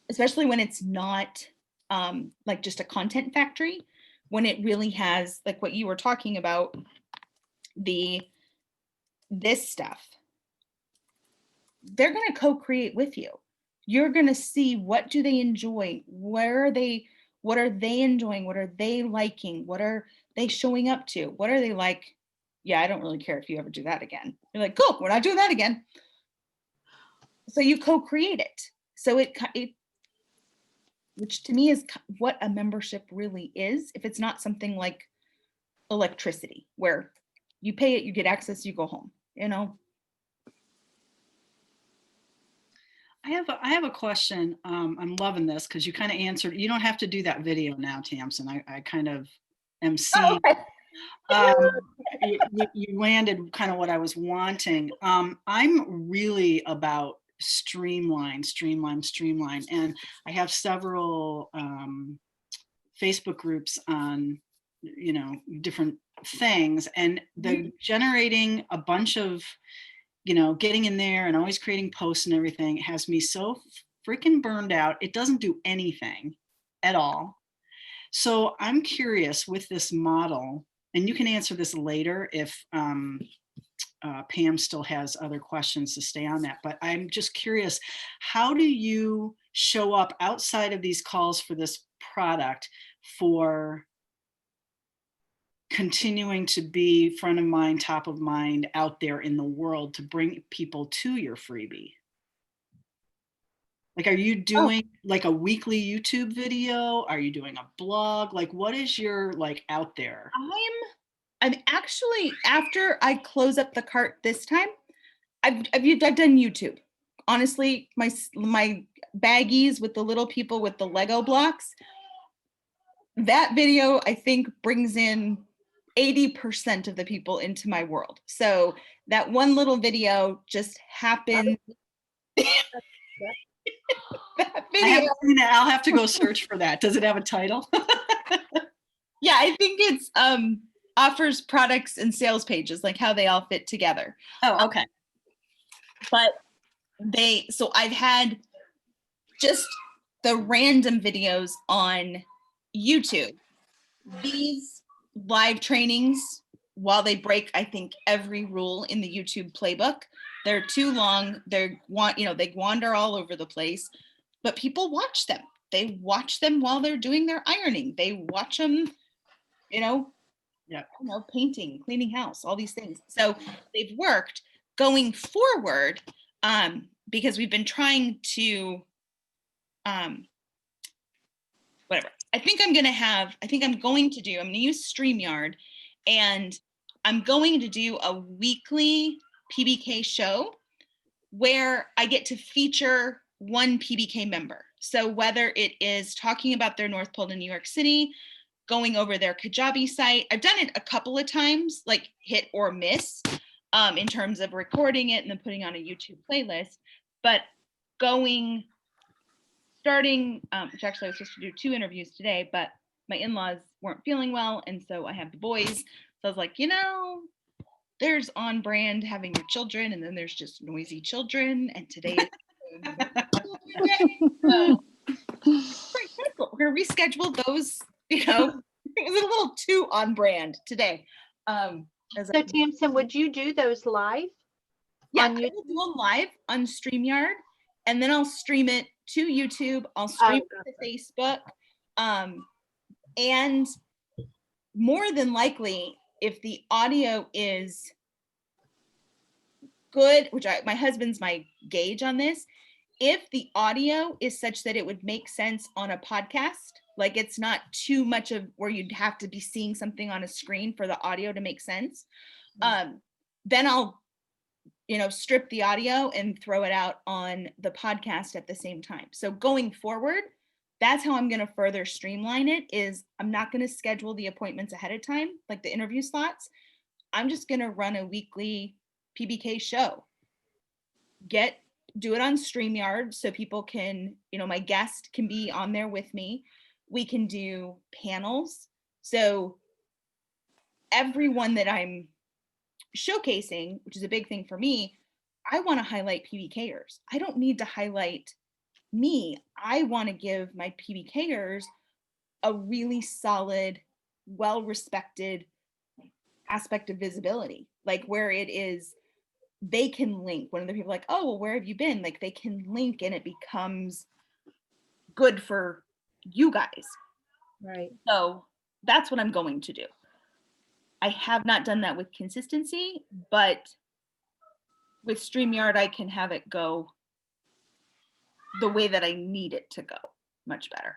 especially when it's not like just a content factory, when it really has, like what you were talking about, this stuff, they're going to co-create with you. You're going to see, what do they enjoy? what are they enjoying? What are they liking? What are they showing up to? What are they like? Yeah, I don't really care if you ever do that again. You're like, cool, we're not doing that again. So you co-create it. So it which to me is what a membership really is. If it's not something like electricity, where you pay it, you get access, you go home, you know? I have a question. I'm loving this because you kind of answered. You don't have to do that video now, Tamsin. I kind of am seeing. You landed kind of what I was wanting. I'm really about streamline. And I have several Facebook groups on, different things, and they're generating a bunch of, getting in there and always creating posts and everything has me so freaking burned out. It doesn't do anything at all. So I'm curious with this model, and you can answer this later if Pam still has other questions to stay on that, but I'm just curious, how do you show up outside of these calls for this product for continuing to be front of mind, top of mind out there in the world to bring people to your freebie? Like, are you doing like a weekly YouTube video? Are you doing a blog? Like, what is your out there? I'm actually, after I close up the cart this time, I've done YouTube. Honestly, my baggies with the little people with the Lego blocks, that video I think brings in 80% of the people into my world. So that one little video just happened. That video. I haven't seen it. I'll have to go search for that. Does it have a title? Yeah, I think it's offers products and sales pages, like how they all fit together. Oh, okay. But so I've had just the random videos on YouTube. These live trainings, while they break, I think, every rule in the YouTube playbook, they're too long. They wander all over the place, but people watch them. They watch them while they're doing their ironing. They watch them, painting, cleaning house, all these things. So they've worked. going forward, because we've been trying to, whatever. I'm going to use StreamYard, and I'm going to do a weekly PBK show where I get to feature one PBK member. So whether it is talking about their North Pole in New York City, going over their Kajabi site. I've done it a couple of times, like hit or miss, in terms of recording it and then putting on a YouTube playlist. But starting, which actually I was supposed to do 2 interviews today, but my in-laws weren't feeling well, and so I have the boys. So I was like, there's on brand having your children, and then there's just noisy children, and today so we're gonna reschedule those, it was a little too on brand today. So Tamsin, would you do those live? Yeah, on I will do them live on StreamYard, and then I'll stream it to YouTube. I'll stream it to Facebook. And more than likely, if the audio is good, which my husband's my gauge on this, if the audio is such that it would make sense on a podcast, like it's not too much of where you'd have to be seeing something on a screen for the audio to make sense, then I'll strip the audio and throw it out on the podcast at the same time. So going forward, that's how I'm going to further streamline it. Is I'm not going to schedule the appointments ahead of time, like the interview slots. I'm just going to run a weekly PBK show. Do it on StreamYard so people can, my guest can be on there with me. We can do panels. So everyone that I'm showcasing, which is a big thing for me, I want to highlight PBKers. I don't need to highlight me. I want to give my PBKers a really solid, well-respected aspect of visibility, like where it is they can link when other people are like, oh, well, where have you been? Like they can link and it becomes good for you guys. Right. So that's what I'm going to do. I have not done that with consistency, but with StreamYard, I can have it go the way that I need it to go much better.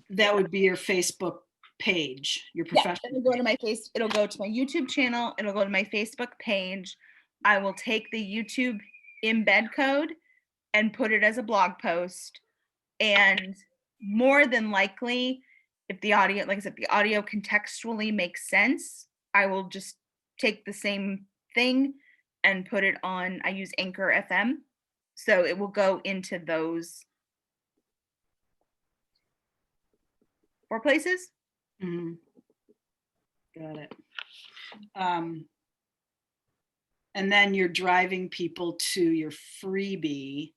That would be your Facebook page, your professional. Yeah, it'll go to my it'll go to my YouTube channel. It'll go to my Facebook page. I will take the YouTube embed code and put it as a blog post. And more than likely, if the audio, like I said, the audio contextually makes sense, I will just take the same thing and put it on, I use Anchor FM. So it will go into those 4 places. Mhm. Got it. And then you're driving people to your freebie,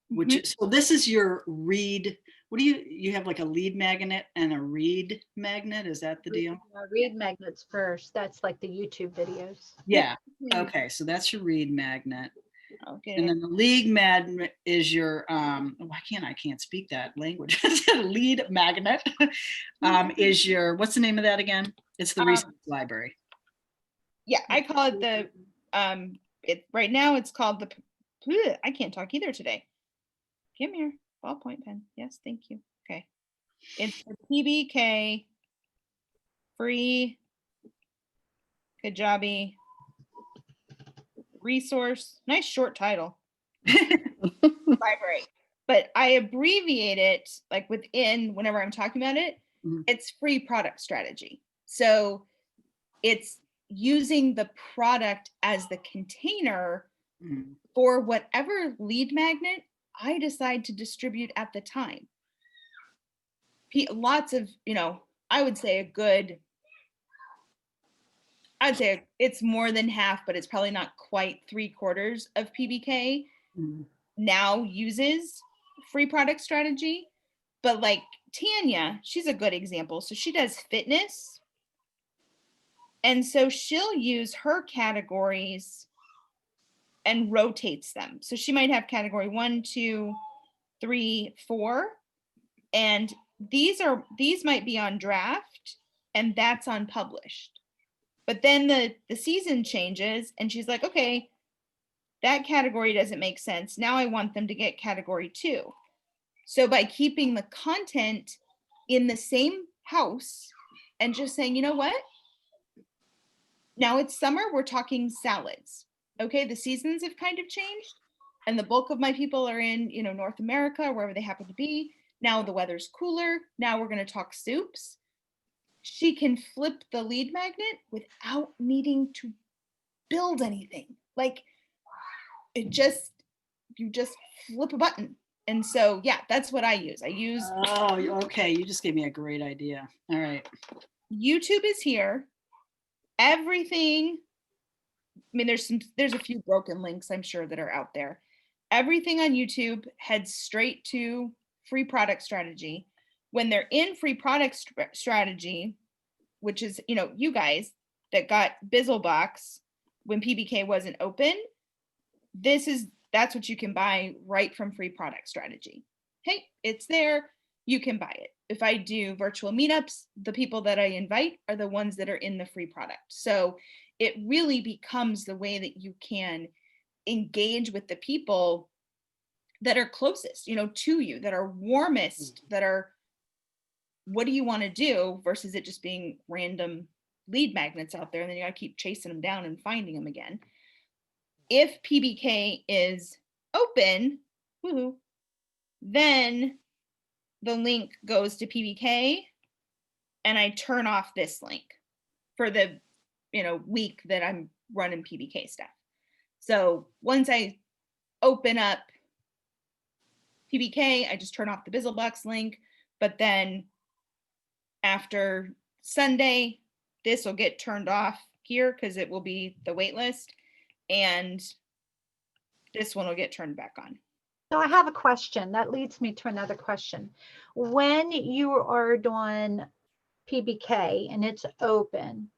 which is, so this is your read. What do you have, like a lead magnet and a read magnet? Is that the deal? Read magnets first. That's like the YouTube videos. Yeah. Okay. So that's your read magnet. Okay. And then the lead magnet is your, I can't speak that language. Lead magnet is your, what's the name of that again? It's the resource library. Yeah, I call it the, right now it's called the, I can't talk either today. Come here, ballpoint pen. Yes, thank you. Okay. It's the PBK free Kajabi resource. Nice short title. Library. But I abbreviate it like within, whenever I'm talking about it, it's free product strategy. So it's using the product as the container for whatever lead magnet I decide to distribute at the time. Lots of, I would say I'd say it's more than half, but it's probably not quite 3/4 of PBK now uses free product strategy. But like Tanya, she's a good example. So she does fitness. And so she'll use her categories and rotates them. So she might have category 1, 2, 3, 4. And these might be on draft and that's unpublished. But then the season changes and she's like, okay, That category doesn't make sense. Now I want them to get category 2. So by keeping the content in the same house and just saying, you know what? Now it's summer, we're talking salads. Okay, the seasons have kind of changed and the bulk of my people are in, North America, wherever they happen to be. Now the weather's cooler. Now we're going to talk soups. She can flip the lead magnet without needing to build anything. Like you just flip a button. And so, yeah, that's what I use. Oh, okay. You just gave me a great idea. All right. YouTube is here. Everything. I mean, there's a few broken links, I'm sure, that are out there. Everything on YouTube heads straight to free product strategy. When they're in free product strategy, which is, you guys that got Bizlebox when PBK wasn't open, that's what you can buy right from free product strategy. Hey, it's there. You can buy it. If I do virtual meetups, the people that I invite are the ones that are in the free product. So it really becomes the way that you can engage with the people that are closest, to you, that are warmest, that are, what do you want to do, versus it just being random lead magnets out there. And then you got to keep chasing them down and finding them again. If PBK is open, then the link goes to PBK and I turn off this link for the, week that I'm running PBK stuff. So once I open up PBK, I just turn off the Bizlebox link, but then after Sunday, this will get turned off here because it will be the wait list, and this one will get turned back on. So I have a question that leads me to another question. When you are doing PBK and it's open,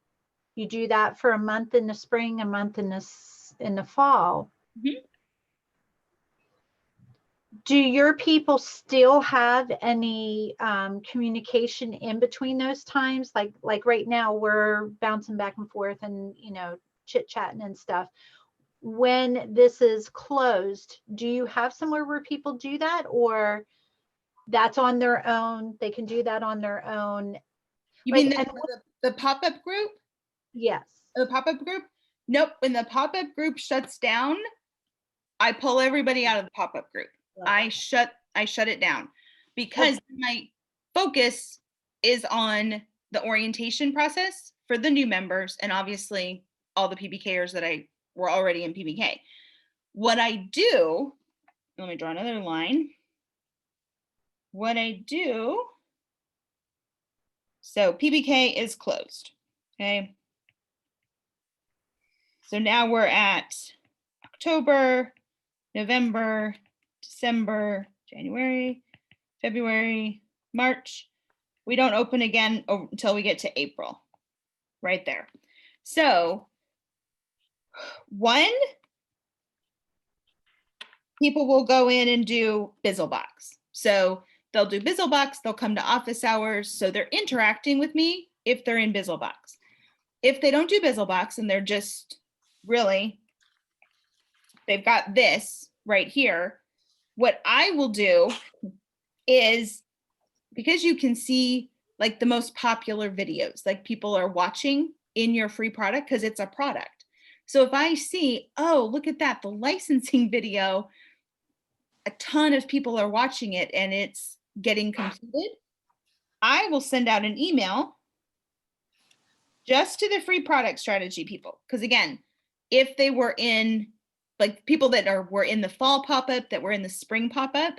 you do that for a month in the spring, a month in the fall. Mm-hmm. Do your people still have any communication in between those times? Like right now we're bouncing back and forth and, chit chatting and stuff. When this is closed, do you have somewhere where people do that, or that's on their own? They can do that on their own. You mean the pop-up group? Yes. The pop-up group? Nope. When the pop-up group shuts down, I pull everybody out of the pop-up group. I shut it down because my focus is on the orientation process for the new members and obviously all the PBKers that were already in PBK. What I do, let me draw another line. What I do, so PBK is closed, okay? So now we're at October, November, December, January, February, March. We don't open again until we get to April, right there. So people will go in and do Bizlebox. So they'll do Bizlebox, they'll come to office hours. So they're interacting with me if they're in Bizlebox. If they don't do Bizlebox and they're just really, they've got this right here, what I will do is, because you can see like the most popular videos, like people are watching in your free product because it's a product. So if I see, oh, look at that, the licensing video, a ton of people are watching it and it's getting completed, I will send out an email just to the free product strategy people. Because again, if they were in, like people that were in the fall pop-up, that were in the spring pop-up,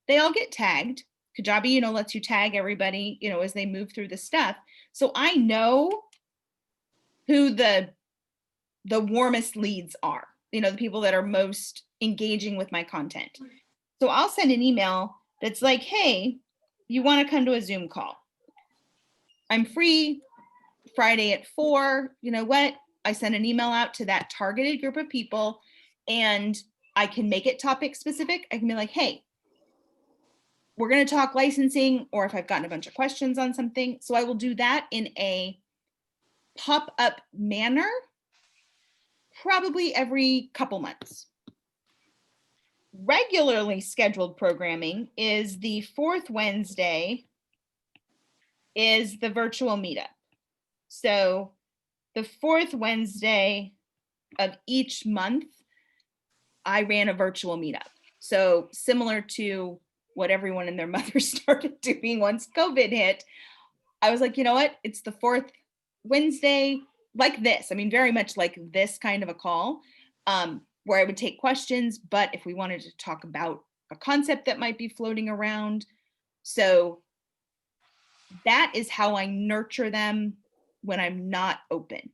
they all get tagged. Kajabi, lets you tag everybody, as they move through the stuff. So I know who the warmest leads are, the people that are most engaging with my content. So I'll send an email that's like, hey, you want to come to a Zoom call? I'm free Friday at 4. You know what? I send an email out to that targeted group of people and I can make it topic specific. I can be like, hey, we're going to talk licensing, or if I've gotten a bunch of questions on something. So I will do that in a pop-up manner, probably every couple months. regularly scheduled programming is the fourth Wednesday is the virtual meetup. So the fourth Wednesday of each month, I ran a virtual meetup. So similar to what everyone and their mother started doing once COVID hit, I was like, you know what? It's the fourth Wednesday, like this. I mean, very much like this kind of a call, where I would take questions, but if we wanted to talk about a concept that might be floating around. So that is how I nurture them when I'm not open.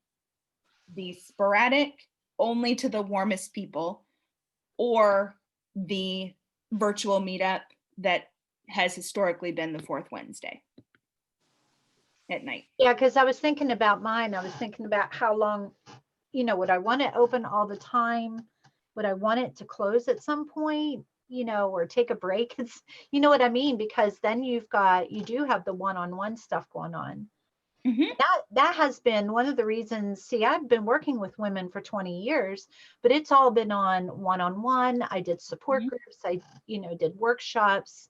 The sporadic, only to the warmest people, or the virtual meetup that has historically been the fourth Wednesday at night. Yeah, because I was thinking about mine. I was thinking about how long, would I want it open all the time? Would I want it to close at some point, or take a break? It's, you know what I mean? Because then you do have the one-on-one stuff going on. Mhm. That has been one of the reasons. See, I've been working with women for 20 years, but it's all been on one-on-one. I did support Mhm. groups. I, did workshops.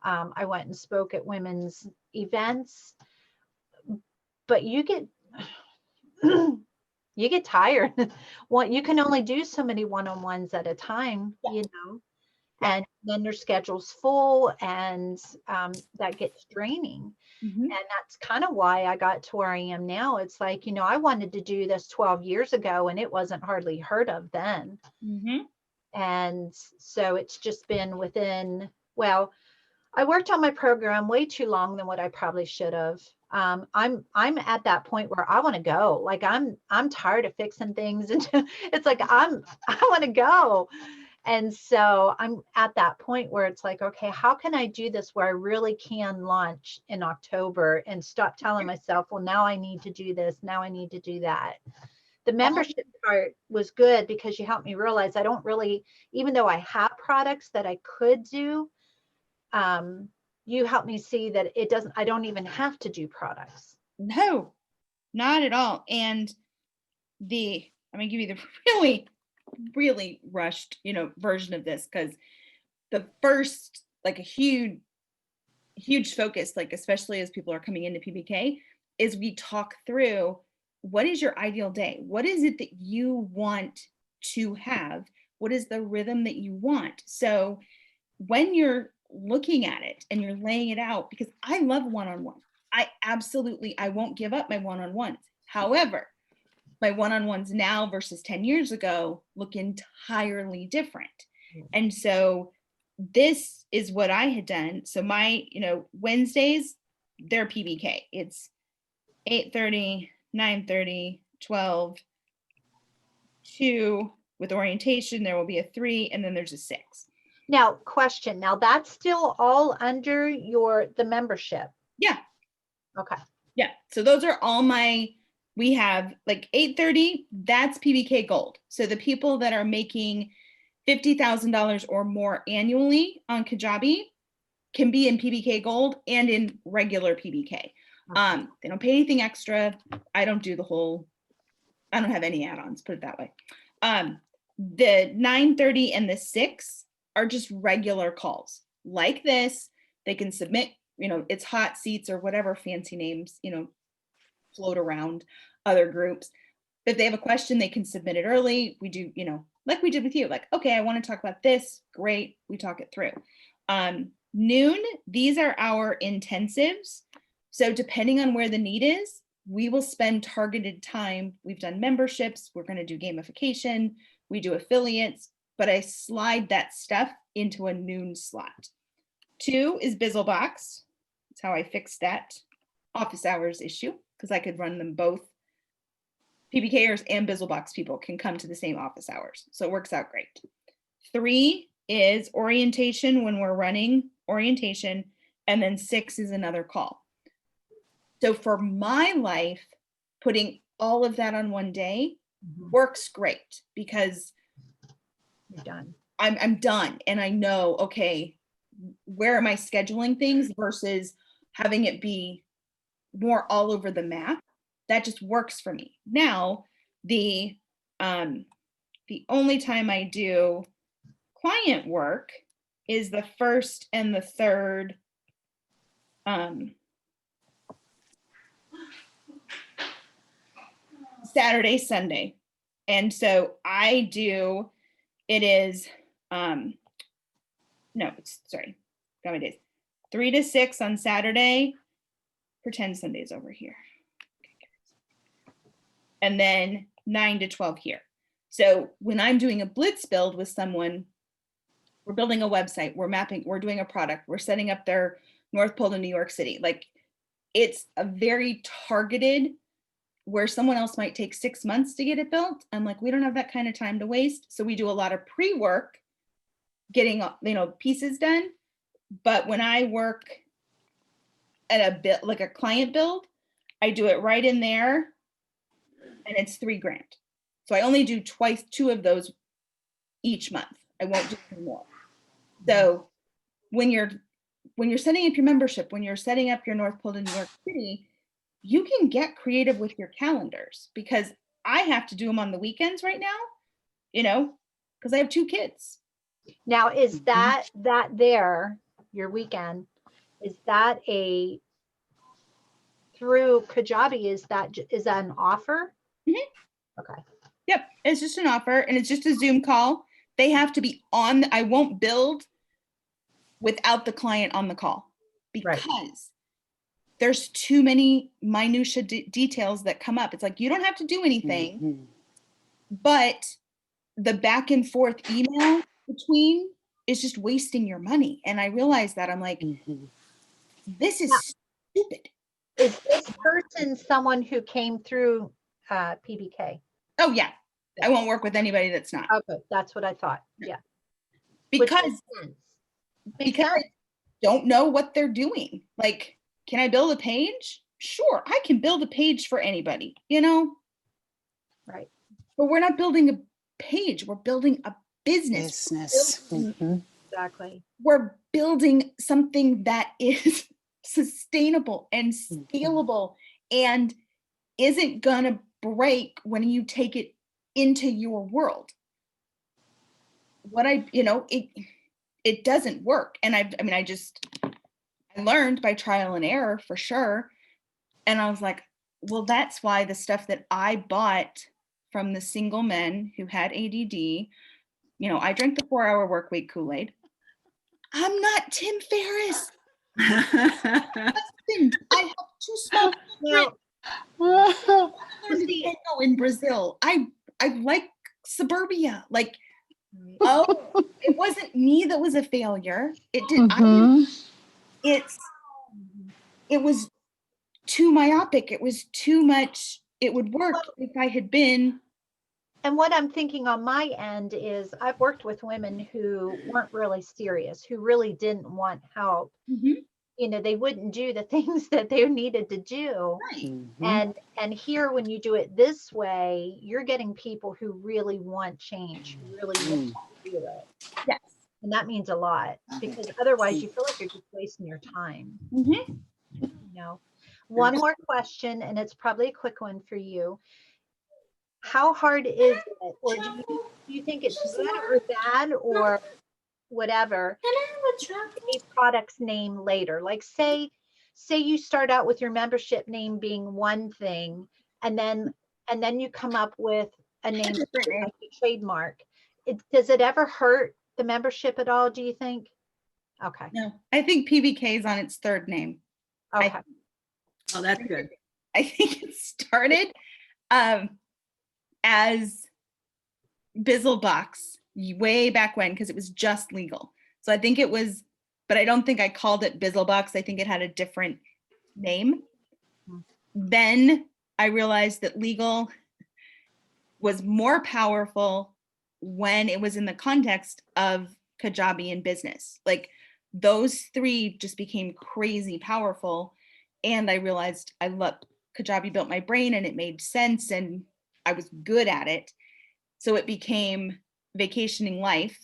I went and spoke at women's events. But you get you get tired. You can only do so many one-on-ones at a time, Yeah. and then your schedule's full, and that gets draining. Mhm. And that's kind of why I got to where I am now. It's like, I wanted to do this 12 years ago, and it wasn't hardly heard of then. Mhm. And so it's just been well, I worked on my program way too long than what I probably should have. I'm at that point where I want to go. Like I'm tired of fixing things, and it's like I want to go. And so I'm at that point where it's like, okay, how can I do this where I really can launch in October and stop telling myself, well, now I need to do this, now I need to do that. The membership part was good because you helped me realize I don't really, even though I have products that I could do, you helped me see that I don't even have to do products. No, not at all. And I'm gonna give you the really, really rushed, version of this, because the first, like, a huge focus, like, especially as people are coming into PBK, is we talk through, what is your ideal day? What is it that you want to have? What is the rhythm that you want? So when you're looking at it and you're laying it out, because I love one-on-one. I won't give up my one-on-ones. However, my one-on-ones now versus 10 years ago look entirely different. And so this is what I had done. So my, Wednesdays, they're PBK. It's 8:30, 9:30, 12, 2 with orientation. There will be a 3, and then there's a 6. Now, question. Now that's still all under the membership. Yeah. Okay. Yeah. So those are all we have like 8:30, that's PBK Gold. So the people that are making $50,000 or more annually on Kajabi can be in PBK Gold and in regular PBK. They don't pay anything extra. I don't have any add-ons, put it that way. The 9:30 and the 6 are just regular calls like this. They can submit, it's hot seats or whatever fancy names, float around other groups. If they have a question, they can submit it early. We do, like we did with you, like, okay, I want to talk about this. Great. We talk it through. Noon, these are our intensives. So depending on where the need is, we will spend targeted time. We've done memberships. We're going to do gamification. We do affiliates, but I slide that stuff into a noon slot. 2 is Bizlebox. That's how I fixed that office hours issue, because I could run them both. PBKers and Bizlebox people can come to the same office hours. So it works out great. 3 is orientation when we're running orientation. And then 6 is another call. So for my life, putting all of that on one day works great, because You're done. I'm done. And I know, okay, where am I scheduling things versus having it be more all over the map. That just works for me. Now, the only time I do client work is the first and the third Saturday, Sunday. And so I do, it is, no, it's, sorry, got my days. 3 to 6 on Saturday, pretend Sunday's over here. And then 9 to 12 here. So when I'm doing a blitz build with someone, we're building a website, we're mapping, we're doing a product, we're setting up their North Pole to New York City. Like, it's a very targeted, where someone else might take 6 months to get it built. I'm like, we don't have that kind of time to waste. So we do a lot of pre-work, getting, you know, pieces done. But when I work at a bit like a client build, I do it right in there, and it's $3,000. So I only do 2 of those each month. I won't do any more. So when you're setting up your membership, when you're setting up your North Pole to New York City, you can get creative with your calendars, because I have to do them on the weekends right now, you know, because I have 2 kids. Now, is that there, your weekend, is that a through Kajabi? Is that an offer? Mm-hmm. Okay. Yep, it's just an offer, and it's just a Zoom call. They have to be on. I won't build without the client on the call, because there's too many minutia details that come up. It's like, you don't have to do anything, but the back and forth email between is just wasting your money. And I realized that. I'm like, this is stupid. Is this person someone who came through PBK? Oh yeah. I won't work with anybody that's not. Okay, that's what I thought. Yeah. Because I don't know what they're doing. Like, can I build a page? Sure, I can build a page for anybody, you know? Right. But we're not building a page. We're building a business. Exactly. We're building something that is sustainable and scalable and isn't gonna break when you take it into your world. It doesn't work. And I learned by trial and error for sure. And I was like, well, that's why the stuff that I bought from the single men who had ADD, you know, I drank the 4-hour work week Kool-Aid. I'm not Tim Ferriss. I have 2 small children in Brazil. I like suburbia. Like, oh, it wasn't me that was a failure. It did. It was too myopic. It was too much. It would work if I had been. And what I'm thinking on my end is I've worked with women who weren't really serious, who really didn't want help. You know, they wouldn't do the things that they needed to do. Right. And here, when you do it this way, you're getting people who really want change, who really want to do it. Yes. And that means a lot, because otherwise you feel like you're just wasting your time. You know, one more question, and it's probably a quick one for you. How hard is it, or do you think it's good or bad or whatever, a product's name later? Like, say you start out with your membership name being one thing, and then you come up with a name like a trademark. Does it ever hurt the membership at all, do you think? Okay. No, I think PBK is on its 3rd name. Okay. Oh, that's good. I think it started as Bizlebox way back when, because it was just legal. So I think it was, but I don't think I called it Bizlebox. I think it had a different name. Then I realized that legal was more powerful when it was in the context of Kajabi and business. Like, those 3 just became crazy powerful. And I realized Kajabi built my brain, and it made sense, and I was good at it. So it became Vacationing Life,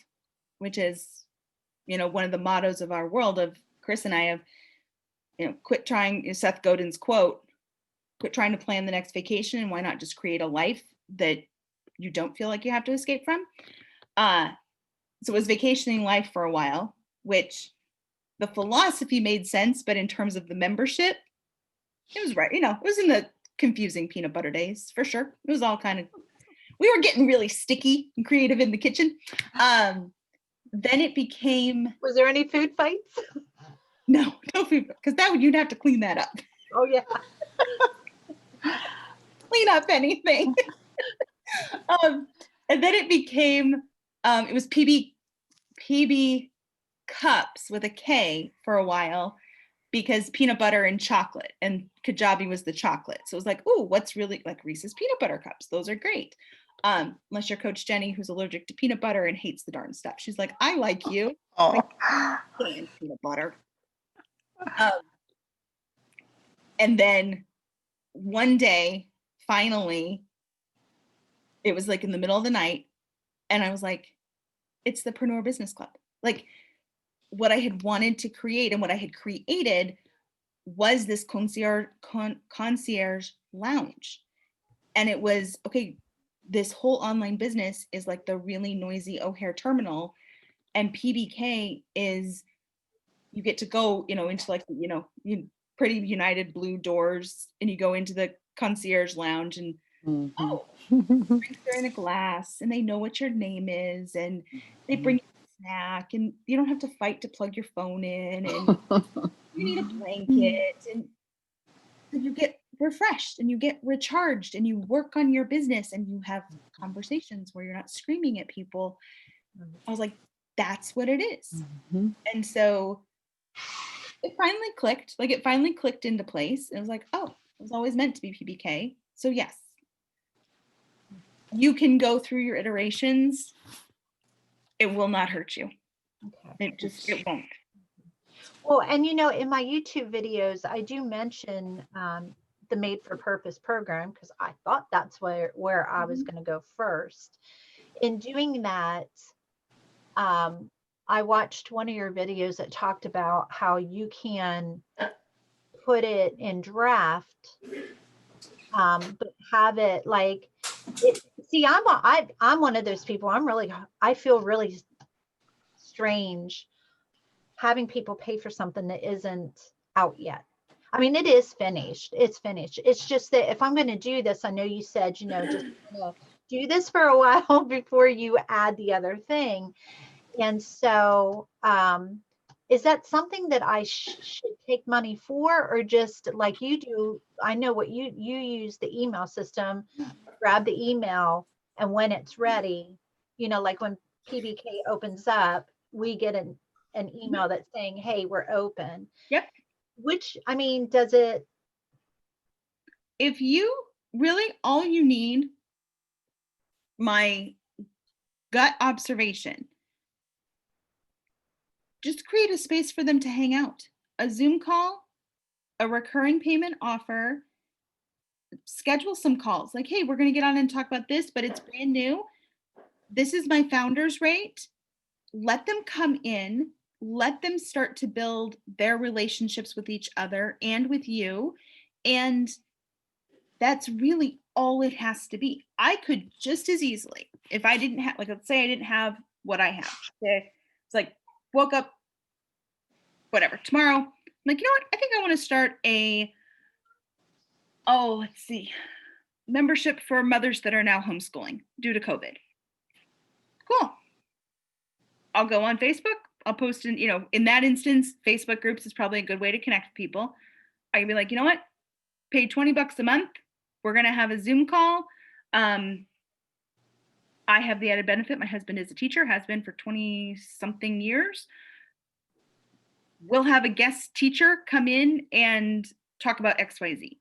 which is, you know, one of the mottos of our world, of Chris and I, have, you know, quit trying, Seth Godin's quote, quit trying to plan the next vacation, and why not just create a life that you don't feel like you have to escape from. So it was vacationing life for a while, which the philosophy made sense, but in terms of the membership, it was right. You know, it was in the confusing peanut butter days for sure. It was all kind of, we were getting really sticky and creative in the kitchen. Then it became, Was there any food fights? no food, because that would, you'd have to clean that up. Oh yeah. Clean up anything. And then it became, it was PB cups with a K for a while, because peanut butter and chocolate, and Kajabi was the chocolate. So it was like, oh, what's really like Reese's peanut butter cups? Those are great. Unless you're Coach Jenny, who's allergic to peanut butter and hates the darn stuff. She's like, I like you. Oh. Like, and peanut butter. And then one day, finally, it was like in the middle of the night, and I was like, it's the Preneur Business Club. Like, what I had wanted to create and what I had created was this concierge lounge. And it was, okay, this whole online business is like the really noisy O'Hare terminal, and PBK is, you get to go, you know, into like, you know, pretty United blue doors, and you go into the concierge lounge, and oh, drinks are in a glass, and they know what your name is, and they bring you a snack, and you don't have to fight to plug your phone in, and you need a blanket, and you get refreshed and you get recharged, and you work on your business, and you have conversations where you're not screaming at people. I was like, that's what it is. And so it finally clicked. Like, it finally clicked into place. And it was like, oh, it was always meant to be PBK. So yes, you can go through your iterations. It will not hurt you. Okay. It won't. Well, and you know, in my YouTube videos, I do mention the Made for Purpose program, because I thought that's where I was going to go first. In doing that, I watched one of your videos that talked about how you can put it in draft, but have it like, see, I'm one of those people. I feel really strange having people pay for something that isn't out yet. I mean, it is finished. It's finished. It's just that if I'm going to do this, I know you said, you know, just do this for a while before you add the other thing. And so, is that something that I should take money for, or just like you do? I know what you use the email system, grab the email, and when it's ready, you know, like when PBK opens up, we get an email that's saying, hey, we're open. Yep. Which, I mean, does it? If you really, all you need, my gut observation, just create a space for them to hang out. A Zoom call, a recurring payment offer, schedule some calls. Like, hey, we're going to get on and talk about this, but it's brand new. This is my founder's rate. Let them come in. Let them start to build their relationships with each other and with you. And that's really all it has to be. I could just as easily, if I didn't have, like, let's say I didn't have what I have. Okay. It's like, woke up, whatever, tomorrow, I'm like, you know what? I think I want to start let's see, membership for mothers that are now homeschooling due to COVID. Cool. I'll go on Facebook. I'll post in, you know, in that instance, Facebook groups is probably a good way to connect with people. I can be like, you know what? Pay $20 a month. We're going to have a Zoom call. I have the added benefit. My husband is a teacher, has been for 20 something years. We'll have a guest teacher come in and talk about XYZ.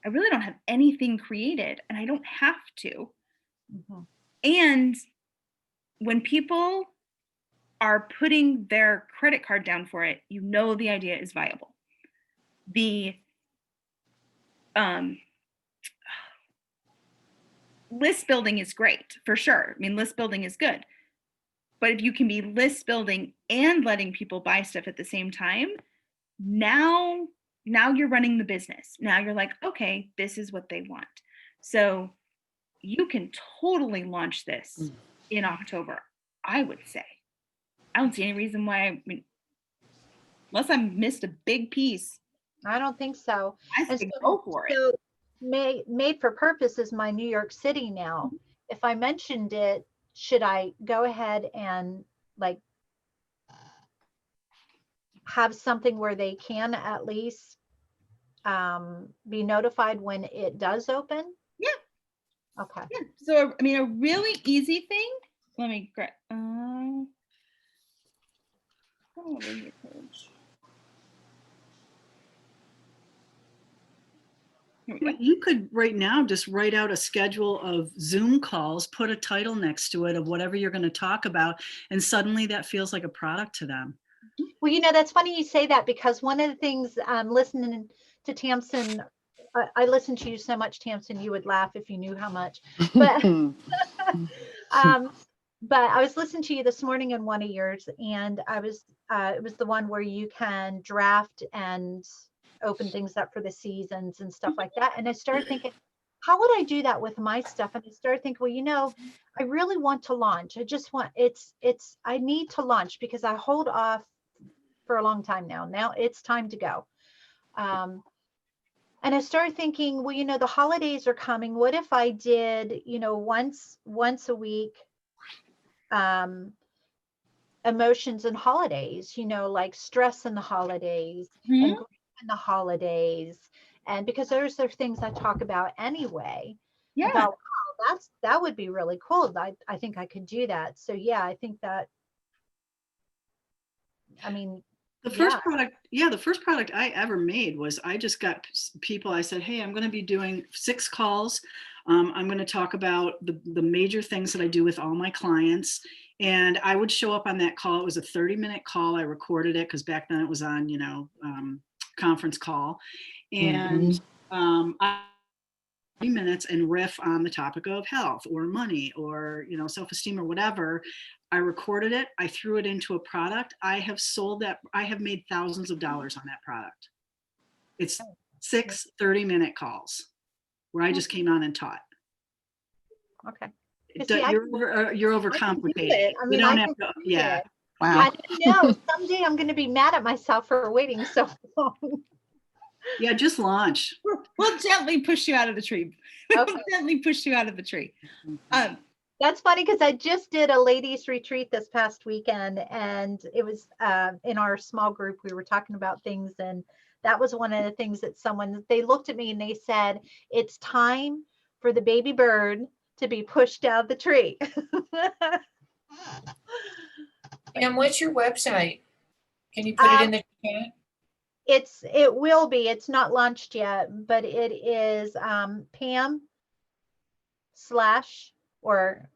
I really don't have anything created, and I don't have to. Mm-hmm. And when people are putting their credit card down for it, you know the idea is viable. The list building is great, for sure. I mean, list building is good. But if you can be list building and letting people buy stuff at the same time, now you're running the business. Now you're like, okay, this is what they want. So you can totally launch this in October. I would say. I don't see any reason why, I mean, unless I missed a big piece, I don't think so. I And say so- go for it. So made for purpose is my New York City now. If I mentioned it, should I go ahead and like have something where they can at least be notified when it does open? Yeah. Okay. Yeah. So, I mean, a really easy thing. Let me grab. Probably your page. Here we go. Well, you could right now just write out a schedule of Zoom calls, put a title next to it of whatever you're going to talk about, and suddenly that feels like a product to them. Well, you know, that's funny you say that, because one of the things listening to Tamsin, I listen to you so much, Tamsin, you would laugh if you knew how much. But but I was listening to you this morning in one of yours, and I was it was the one where you can draft and open things up for the seasons and stuff like that. And I started thinking, how would I do that with my stuff? And I started thinking, well, you know, I really want to launch. I just want, I need to launch because I hold off for a long time now. Now it's time to go. And I started thinking, well, you know, the holidays are coming. What if I did, you know, once a week, emotions and holidays, you know, like stress in the holidays and grief in the holidays. And because those are things I talk about anyway. Yeah. I thought, wow, that would be really cool. I think I could do that. So yeah, I think that, I mean, The first product I ever made was I just got people, I said, hey, I'm going to be doing 6 calls. I'm going to talk about the major things that I do with all my clients. And I would show up on that call. It was a 30-minute call. I recorded it because back then it was on, you know, conference call. And I 30 minutes and riff on the topic of health or money or, you know, self-esteem or whatever. I recorded it. I threw it into a product. I have sold that. I have made thousands of dollars on that product. It's 6 30-minute calls where I just came on and taught. okay. You're overcomplicating. I mean, you don't I have can to, do yeah. it. Wow. I don't know. Someday I'm going to be mad at myself for waiting so long. Yeah, just launch. We'll gently push you out of the tree. Okay. We'll gently push you out of the tree. That's funny because I just did a ladies retreat this past weekend, and it was in our small group. We were talking about things, and that was one of the things that they looked at me and they said, it's time for the baby bird to be pushed out of the tree. And what's your website? Can you put it in the chat? It will be. It's not launched yet, but it is Pam / or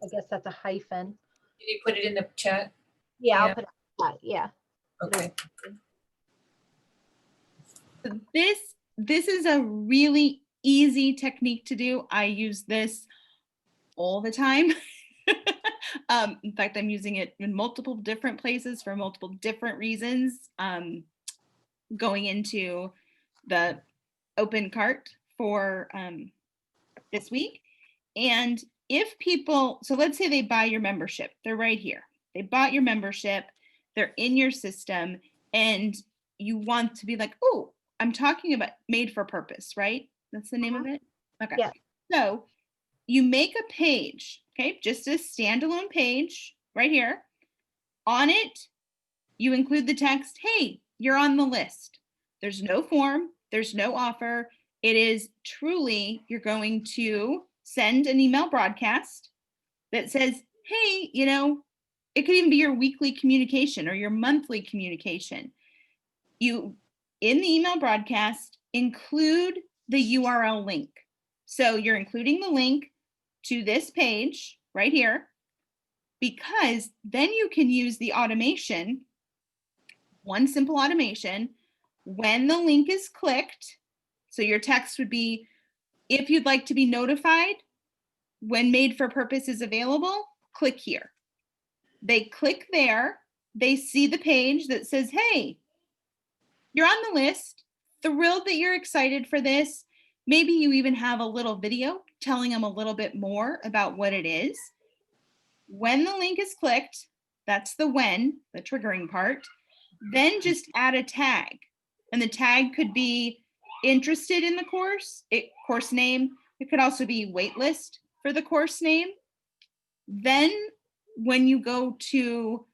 I guess that's a hyphen. Did you put it in the chat? Yeah, Yeah. I'll put it in that. Yeah. Okay. This is a really easy technique to do. I use this all the time. In fact, I'm using it in multiple different places for multiple different reasons. Going into the open cart for this week. And if people, so let's say they buy your membership, they're right here. They bought your membership, they're in your system, and you want to be like, oh, I'm talking about made for purpose, right? That's the name of it? Okay. Yeah. So you make a page, okay? Just a standalone page right here. On it, you include the text, hey, you're on the list. There's no form, there's no offer. It is truly, you're going to send an email broadcast that says, hey, you know, it could even be your weekly communication or your monthly communication. You, in the email broadcast, include the URL link. So you're including the link to this page right here, because then you can use the automation, one simple automation, when the link is clicked. So your text would be, if you'd like to be notified when Made for Purpose is available, click here. They click there, they see the page that says, hey, you're on the list, thrilled that you're excited for this. Maybe you even have a little video telling them a little bit more about what it is. when the link is clicked, that's the when, the triggering part, then just add a tag. And the tag could be interested in the course, course name. It could also be waitlist for the course name. Then when you go to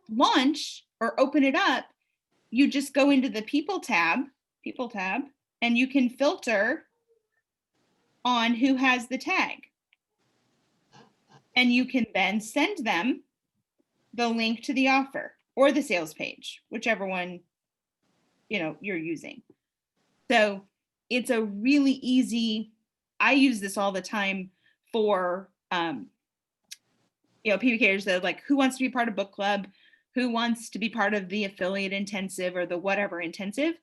launch or open it up, you just go into the people tab, and you can filter on who has the tag. And you can then send them the link to the offer or the sales page, whichever one you're using. So it's a really easy, I use this all the time for PBKers that are like, who wants to be part of book club, who wants to be part of the affiliate intensive or the whatever intensive,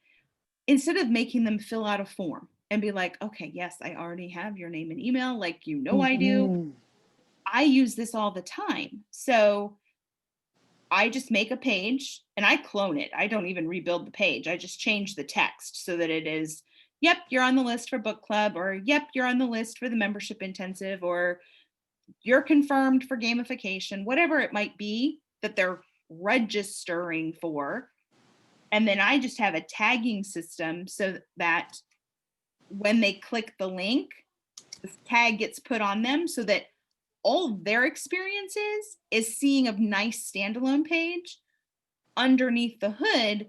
instead of making them fill out a form and be like, okay, yes, I already have your name and email, like, I do. I use this all the time. So I just make a page and I clone it. I don't even rebuild the page. I just change the text so that it is, yep, you're on the list for book club, or yep, you're on the list for the membership intensive, or you're confirmed for gamification, whatever it might be that they're registering for. And then I just have a tagging system so that when they click the link, this tag gets put on them so that all their experiences is seeing a nice standalone page. Underneath the hood,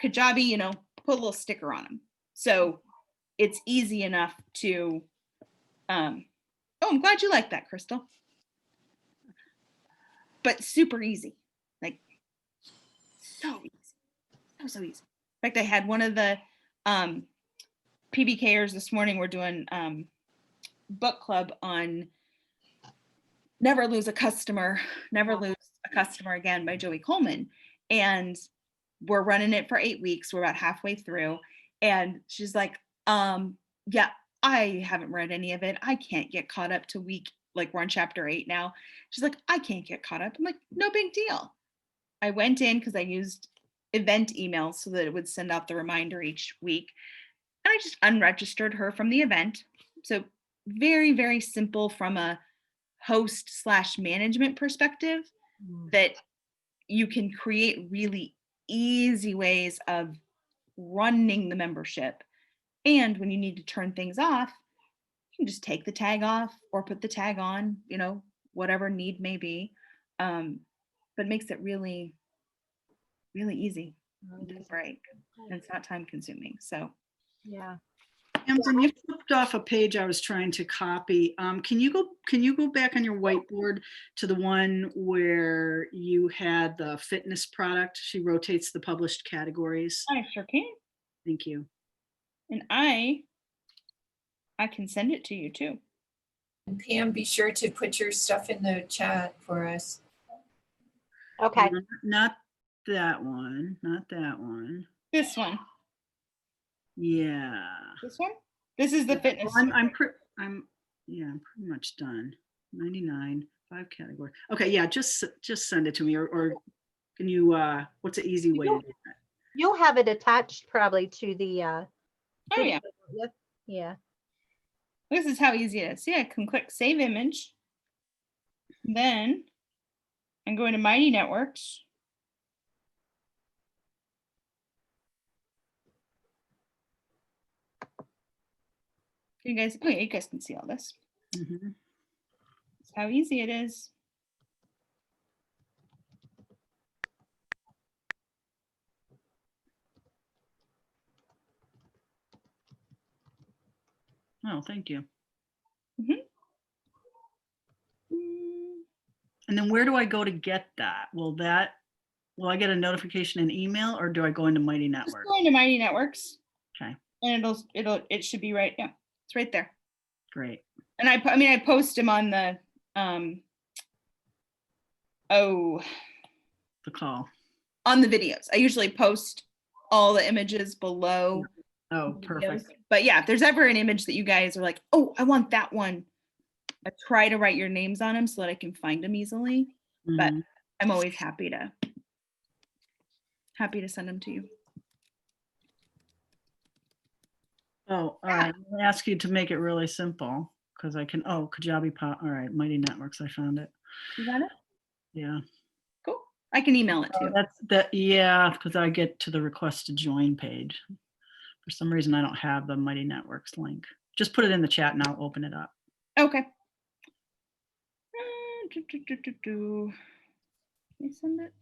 Kajabi, put a little sticker on them. So it's easy enough to, I'm glad you like that, Crystal. But super easy, like so easy, so easy. In fact, I had one of the PBKers this morning. We're doing book club on Never Lose a Customer Again by Joey Coleman. And we're running it for 8 weeks. We're about halfway through. And she's like, yeah, I haven't read any of it. I can't get caught up to we're on chapter 8 now. She's like, I can't get caught up. I'm like, no big deal. I went in because I used event emails so that it would send out the reminder each week. And I just unregistered her from the event. So very, very simple from a host/management perspective, that you can create really easy ways of running the membership. And when you need to turn things off, you can just take the tag off or put the tag on, whatever need may be. But it makes it really, really easy to break. And it's not time consuming. So Yeah. Tamsin, you flipped off a page I was trying to copy. Can you go back on your whiteboard to the one where you had the fitness product? She rotates the published categories. I sure can. Thank you. And I can send it to you too. And Pam, be sure to put your stuff in the chat for us. Okay. Not that one. Not that one. This one. Yeah. This one. This is the fitness. I'm pretty much done. 99, 5 category. Okay, yeah, just send it to me, or can you? What's an easy way to do that? You'll have it attached probably to the. Oh yeah. Yeah. This is how easy it is. Yeah, I can click save image. Then I'm going to Mighty Networks. You guys can see all this. Mm-hmm. That's how easy it is. Oh, thank you. Mm-hmm. And then where do I go to get that? Will I get a notification in email, or do I go into Mighty Networks? Just go into Mighty Networks. Okay. And it should be right. Yeah, it's right there. Great. And I post them on the The call. On the videos. I usually post all the images below. Oh, perfect. But yeah, if there's ever an image that you guys are like, oh, I want that one, I try to write your names on them so that I can find them easily. Mm-hmm. But I'm always happy to send them to you. Oh, all right. I'm going to ask you to make it really simple. because I can, oh, Kajabi pop, all right, Mighty Networks, I found it. You got it? Yeah. Cool. I can email it to you. Yeah, because I get to the request to join page. For some reason, I don't have the Mighty Networks link. Just put it in the chat and I'll open it up. Okay. Can I send it?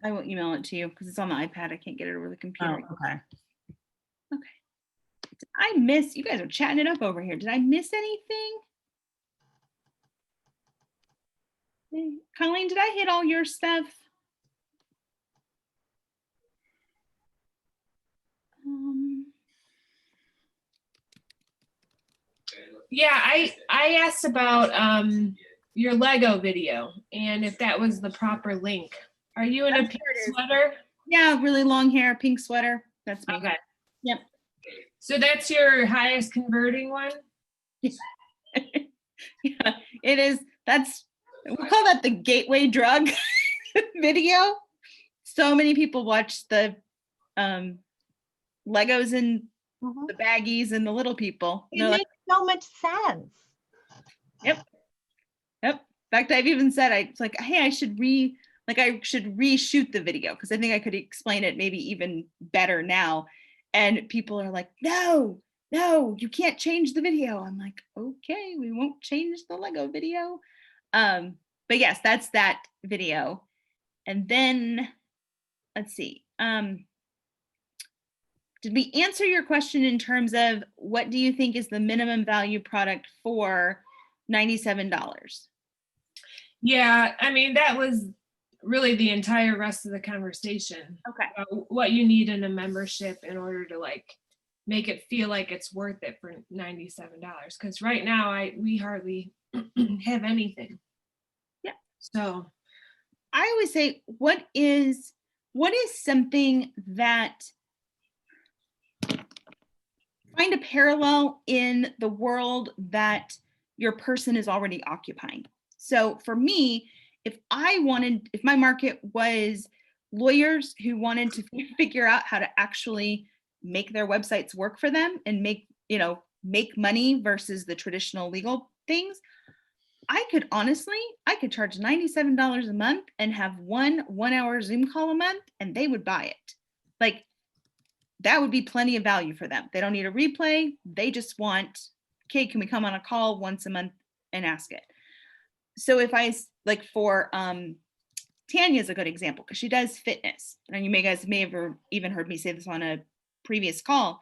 I will email it to you because it's on the iPad. I can't get it over the computer. Oh, okay. Did I miss, you guys are chatting it up over here. Did I miss anything? Colleen, did I hit all your stuff? Yeah, I asked about your Lego video and if that was the proper link. Are you in a pink sweater? Yeah, really long hair, pink sweater. That's me. Okay. Yep. So that's your highest converting one? Yeah, it is. We call that the gateway drug video. So many people watch the Legos and the baggies and the little people. It makes so much sense. Yep. In fact, I've even said, it's like, hey, I should reshoot the video because I think I could explain it maybe even better now. And people are like, no, you can't change the video. I'm like, okay, we won't change the Lego video. But yes, that's that video. And then let's see. Did we answer your question in terms of what do you think is the minimum value product for $97? Yeah, I mean, that was really the entire rest of the conversation. Okay. What you need in a membership in order to like make it feel like it's worth it for $97. Because right now we hardly have anything. Yeah. So I always say, what is something that find a parallel in the world that your person is already occupying. So for me, if my market was lawyers who wanted to figure out how to actually make their websites work for them and make money versus the traditional legal things, I could charge $97 a month and have one 1-hour Zoom call a month and they would buy it. Like, that would be plenty of value for them. They don't need a replay. They just want, okay, can we come on a call once a month and ask it? So if I, like for Tanya's a good example because she does fitness. And you guys may have even heard me say this on a previous call.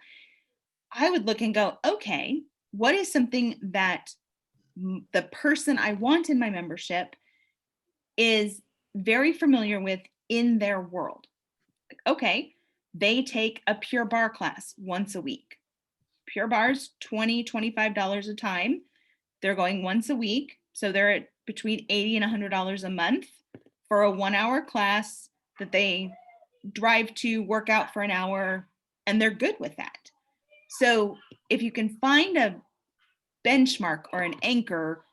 I would look and go, okay, what is something that the person I want in my membership is very familiar with in their world? Like, okay, they take a Pure Barre class once a week. Pure Barre's $20, $25 a time. They're going once a week. So they're at between $80 and $100 a month for a 1-hour class that they drive to work out for an hour, and they're good with that. So if you can find a benchmark or an anchor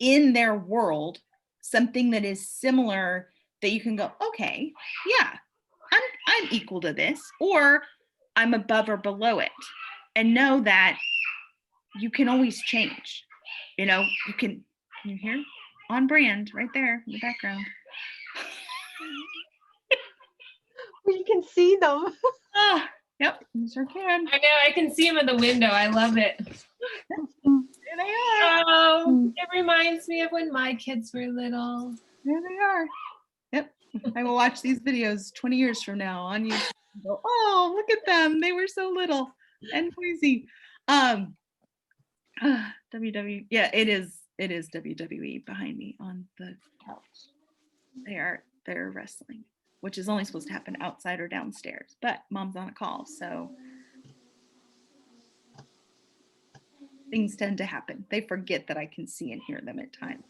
in their world, something that is similar that you can go, okay, yeah, I'm equal to this, or I'm above or below it, and know that you can always change. You can you hear on brand right there in the background. You can see them. Oh, yep, you sure can. I know, I can see them in the window. I love it. There they are. Oh, it reminds me of when my kids were little. There they are. Yep. I will watch these videos 20 years from now on YouTube and go, oh, look at them. They were so little and noisy. WWE. Yeah, it is WWE behind me on the couch. They're wrestling, which is only supposed to happen outside or downstairs, but mom's on a call, so things tend to happen. They forget that I can see and hear them at times.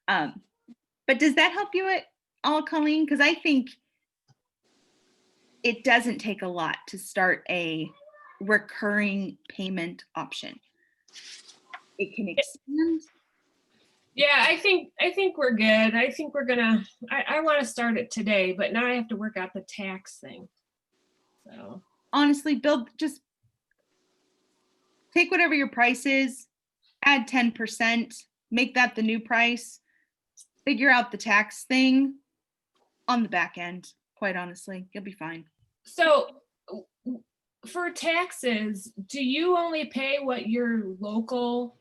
But does that help you at all, Colleen? Because I think it doesn't take a lot to start a recurring payment option. It can expand. Yeah, I think we're good. I think we're gonna, I want to start it today, but now I have to work out the tax thing. So Honestly, take whatever your price is, add 10%, make that the new price, figure out the tax thing on the back end. Quite honestly, you'll be fine. So for taxes, do you only pay what your local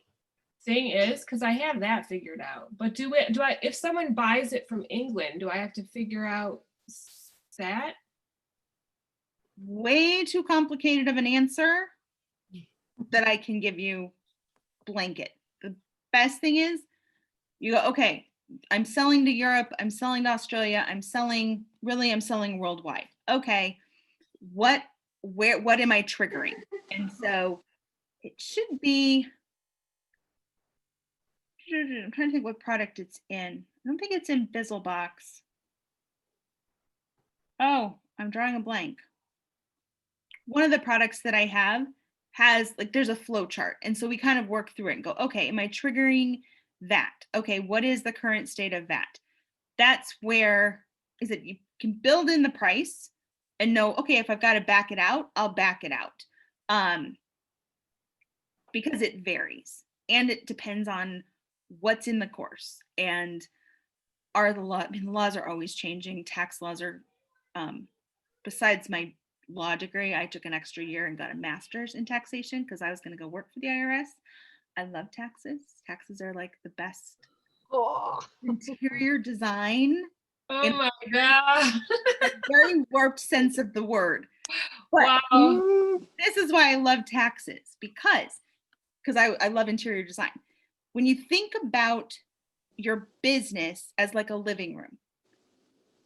thing is? Because I have that figured out. But do I, if someone buys it from England, do I have to figure out that? Way too complicated of an answer that I can give you blanket. The best thing is you go, okay, I'm selling to Europe, I'm selling to Australia, I'm selling worldwide. Okay, what am I triggering? And so it should be, I'm trying to think what product it's in. I don't think it's in Bizlebox. Oh, I'm drawing a blank. One of the products that I have has like, there's a flow chart. And so we kind of work through it and go, okay, am I triggering that? Okay, what is the current state of that? That's where is it you can build in the price and know, okay, if I've got to back it out, I'll back it out. Because it varies and it depends on what's in the course and are the law, I mean, the laws are always changing. Tax laws are, besides my law degree, I took an extra year and got a master's in taxation because I was going to go work for the IRS. I love taxes. Taxes are like the best Oh, interior design. Oh my God. Very warped sense of the word. But Wow. this is why I love taxes because I love interior design. When you think about your business as like a living room,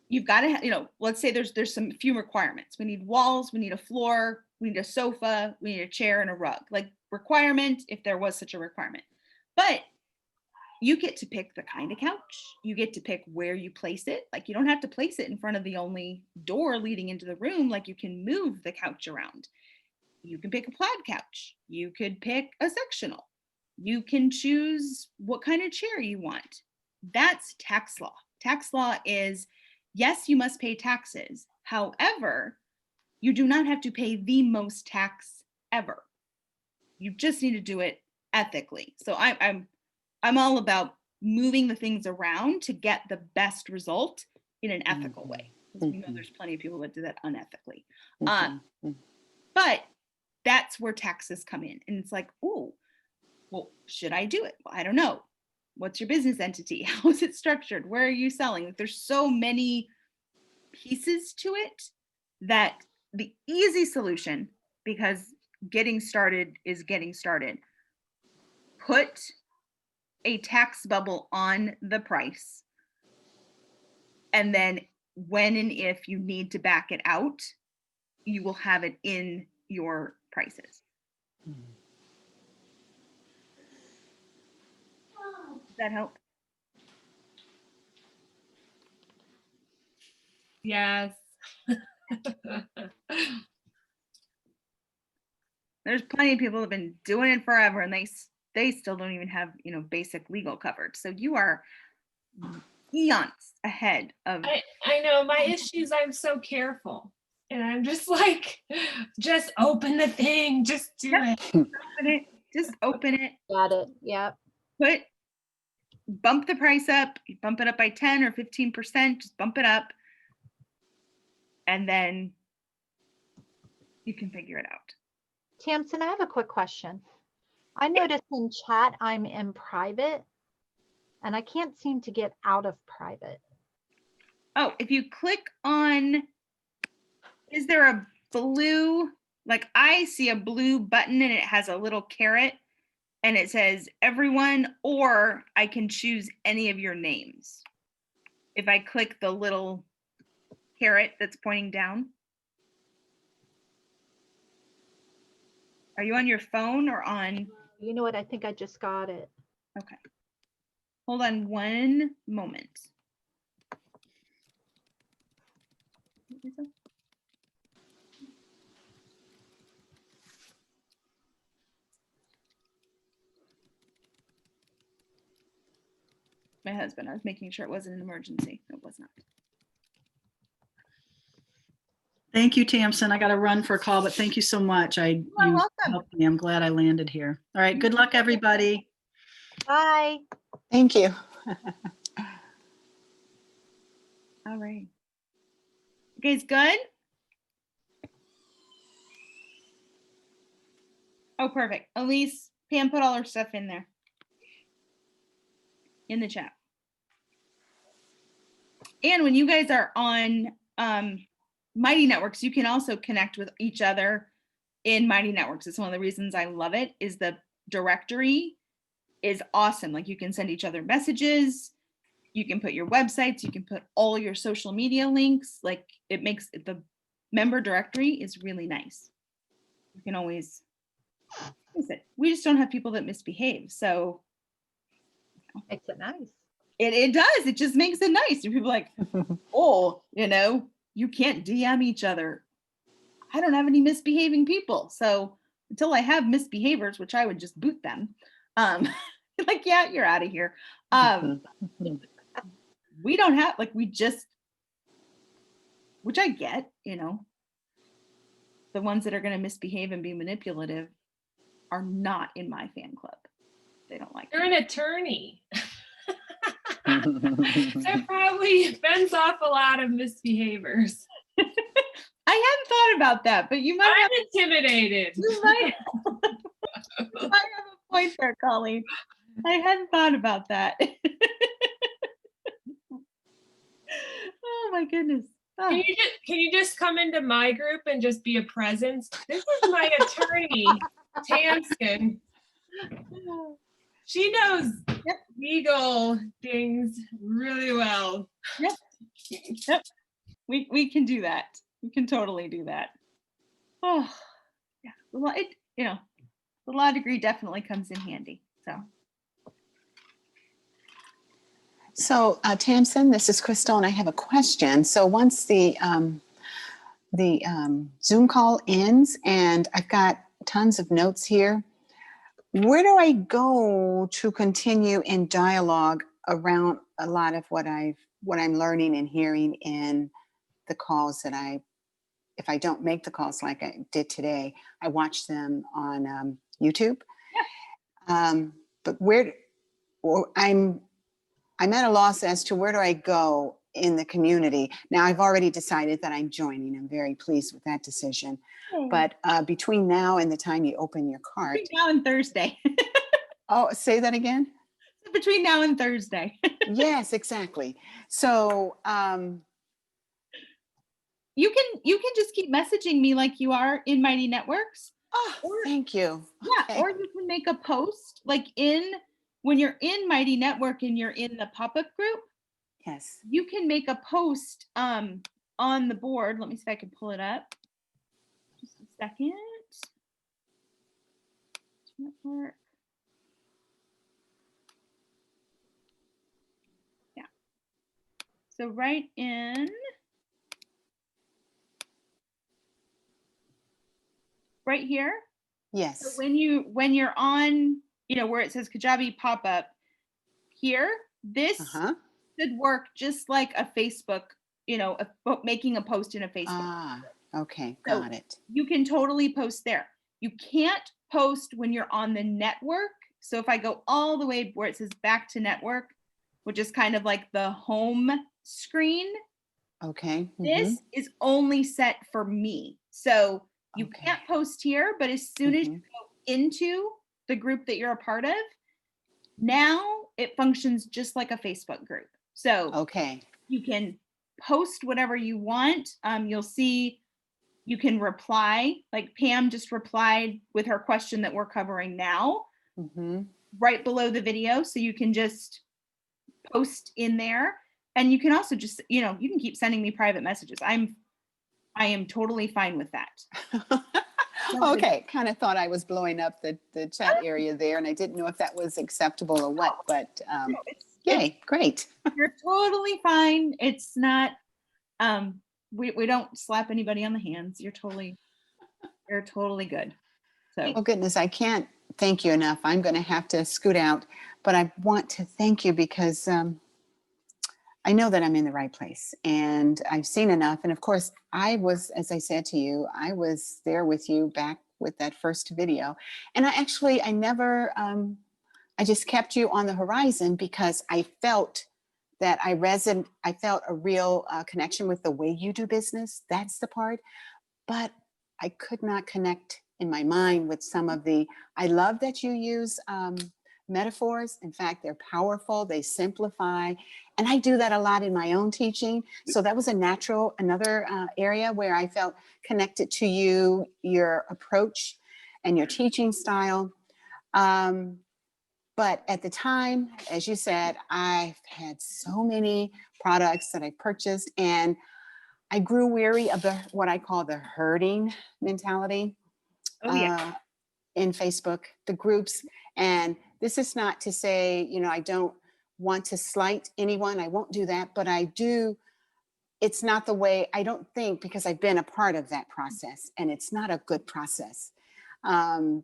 you've got to, let's say there's some few requirements. We need walls, we need a floor, we need a sofa, we need a chair and a rug, like requirement if there was such a requirement. But you get to pick the kind of couch. You get to pick where you place it. Like you don't have to place it in front of the only door leading into the room. Like you can move the couch around. You can pick a plaid couch. You could pick a sectional. You can choose what kind of chair you want. That's tax law. Tax law is, yes, you must pay taxes. However, you do not have to pay the most tax ever. You just need to do it ethically. So I'm all about moving the things around to get the best result in an ethical way. Because we know there's plenty of people that do that unethically. But that's where taxes come in. And it's like, oh, well, should I do it? Well, I don't know. What's your business entity? How is it structured? Where are you selling? Like, there's so many pieces to it that the easy solution, because getting started is getting started, put a tax bubble on the price. And then when and if you need to back it out, you will have it in your prices. Does that help? Yes. There's plenty of people who have been doing it forever and they still don't even have, basic legal coverage. So you are eons ahead of. I know my issues. I'm so careful. And I'm just like, just open the thing. Just do it. Open it. Just open it. got it. Yep. Bump the price up. You bump it up by 10 or 15%. Just bump it up. And then you can figure it out. Tamsin, I have a quick question. I noticed in chat I'm in private and I can't seem to get out of private. Oh, if you click on, is there a blue, like I see a blue button and it has a little caret and it says everyone, or I can choose any of your names. If I click the little caret that's pointing down. Are you on your phone or on? You know what? I think I just got it. Okay. Hold on one moment. My husband, I was making sure it wasn't an emergency. It was not. Thank you, Tamsin. I got to run for a call, but thank you so much. You're welcome. Helped me. I'm glad I landed here. All right. Good luck, everybody. Bye. Thank you. All right. You guys good? Oh, perfect. Elise, Pam put all her stuff in there. In the chat. And when you guys are on Mighty Networks, you can also connect with each other in Mighty Networks. It's one of the reasons I love it, is the directory is awesome. Like you can send each other messages, you can put your websites, you can put all your social media links. Like it makes the member directory is really nice. You can always, we just don't have people that misbehave. So Makes it nice. it does. It just makes it nice. And people are like, oh, you can't DM each other. I don't have any misbehaving people. So until I have misbehavers, which I would just boot them, like, yeah, you're out of here. We don't have, like, we just, which I get, the ones that are going to misbehave and be manipulative are not in my fan club. They don't like You're me. an attorney. That probably fends off a lot of misbehaviors. I hadn't thought about that, but you might I'm have, intimidated. you might have a point there, Colleen. I hadn't thought about that. Oh my goodness. Oh. Can you just come into my group and just be a presence? This is my attorney, Tamsin. She knows legal things really well. Yep. We can do that. We can totally do that. Oh, yeah. Well, the law degree definitely comes in handy. So, Tamsin, this is Crystal, and I have a question. So once the Zoom call ends, and I've got tons of notes here, where do I go to continue in dialogue around a lot of what I'm learning and hearing in the calls that if I don't make the calls like I did today, I watch them on YouTube. Yeah. But I'm at a loss as to where do I go in the community. Now, I've already decided that I'm joining. I'm very pleased with that decision. But between now and the time you open your cart. Between now and Thursday. Oh, say that again? Between now and Thursday. Yes, exactly. So you can just keep messaging me like you are in Mighty Networks. Oh, thank you. Yeah, Okay. or you can make a post like when you're in Mighty Network and you're in the pop-up group. Yes. You can make a post on the board. Let me see if I can pull it up. Just a second. Network. Yeah. So right here. Yes. So when you're on, where it says Kajabi pop-up here, this should work just like a Facebook, making a post in a Facebook. Ah, okay, got it. You can totally post there. You can't post when you're on the network. So if I go all the way where it says back to network, which is kind of like the home screen. Okay. This is only set for me. So you can't post here, but as soon as you go into the group that you're a part of, now it functions just like a Facebook group. So you can post whatever you want. You'll see you can reply, like Pam just replied with her question that we're covering now, right below the video. So you can just post in there, and you can also just, you can keep sending me private messages. I am totally fine with that. Okay, kind of thought I was blowing up the chat area there, and I didn't know if that was acceptable or what, but yay, great. You're totally fine. It's not, we don't slap anybody on the hands. You're totally good. So. Oh goodness, I can't thank you enough. I'm going to have to scoot out, but I want to thank you because I know that I'm in the right place, and I've seen enough. And of course, I was, as I said to you, I was there with you back with that first video. And I never, I just kept you on the horizon because I felt that I felt a real connection with the way you do business. That's the part. But I could not connect in my mind with some of I love that you use metaphors. In fact, they're powerful, they simplify. And I do that a lot in my own teaching. So that was another area where I felt connected to you, your approach and your teaching style. But at the time, as you said, I've had so many products that I purchased, and I grew weary of what I call the herding mentality in Facebook, the groups. And this is not to say, I don't want to slight anyone. I won't do that, but I do. It's not the way, I don't think, because I've been a part of that process, and it's not a good process.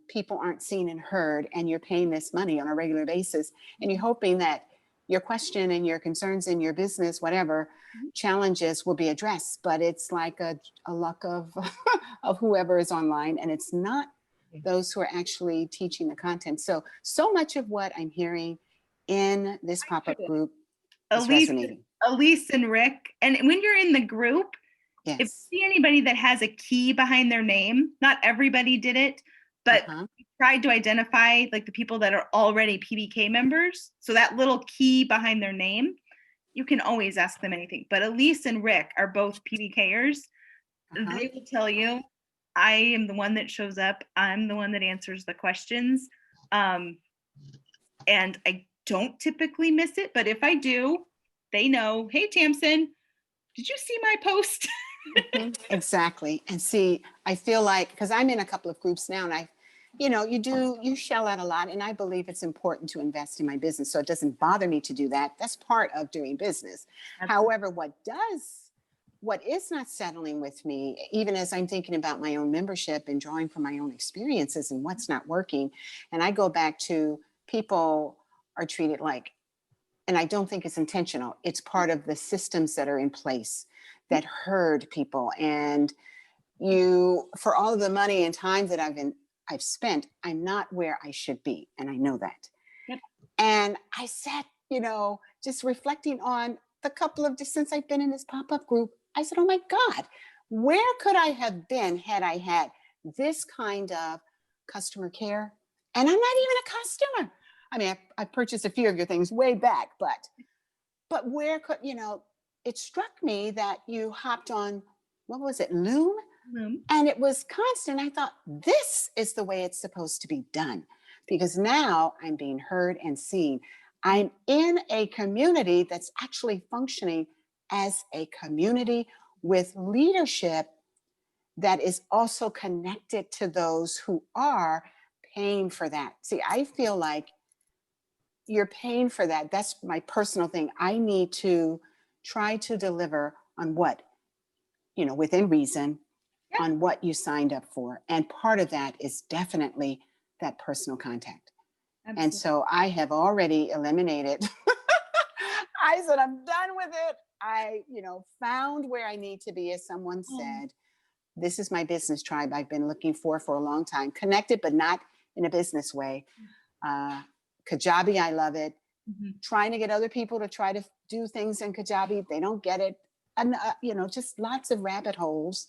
People aren't seen and heard, and you're paying this money on a regular basis, and you're hoping that your question and your concerns in your business, whatever challenges, will be addressed. But it's like a luck of of whoever is online, and it's not those who are actually teaching the content. So much of what I'm hearing in this pop-up group is resonating. Elise and Rick, and when you're in the group, if you see anybody that has a key behind their name, not everybody did it, but we tried to identify like the people that are already PBK members. So that little key behind their name, you can always ask them anything. But Elise and Rick are both PBKers. They will tell you, I am the one that shows up. I'm the one that answers the questions. And I don't typically miss it, but if I do, they know, hey, Tamsin, did you see my post? Exactly. And see, I feel like, because I'm in a couple of groups now, and you shell out a lot, and I believe it's important to invest in my business. So it doesn't bother me to do that. That's part of doing business. Absolutely. However, what is not settling with me, even as I'm thinking about my own membership and drawing from my own experiences and what's not working, and I go back to people are treated like, and I don't think it's intentional. It's part of the systems that are in place that herd people. And for all of the money and time that I've spent, I'm not where I should be. And I know that. Yep. And I sat, just reflecting on the couple of, since I've been in this pop-up group, I said, oh my God, where could I have been had I had this kind of customer care? And I'm not even a customer. I mean, I purchased a few of your things way back, but where could, it struck me that you hopped on, what was it, Loom? And it was constant. I thought, this is the way it's supposed to be done, because now I'm being heard and seen. I'm in a community that's actually functioning as a community with leadership that is also connected to those who are paying for that. See, I feel like you're paying for that. That's my personal thing. I need to try to deliver on what, within reason, on what you signed up for. And part of that is definitely that personal contact. Absolutely. And so I have already eliminated. I said, I'm done with it. I, found where I need to be, as someone said. This is my business tribe I've been looking for a long time. Connected, but not in a business way. Kajabi, I love it. Trying to get other people to try to do things in Kajabi, they don't get it. And, just lots of rabbit holes.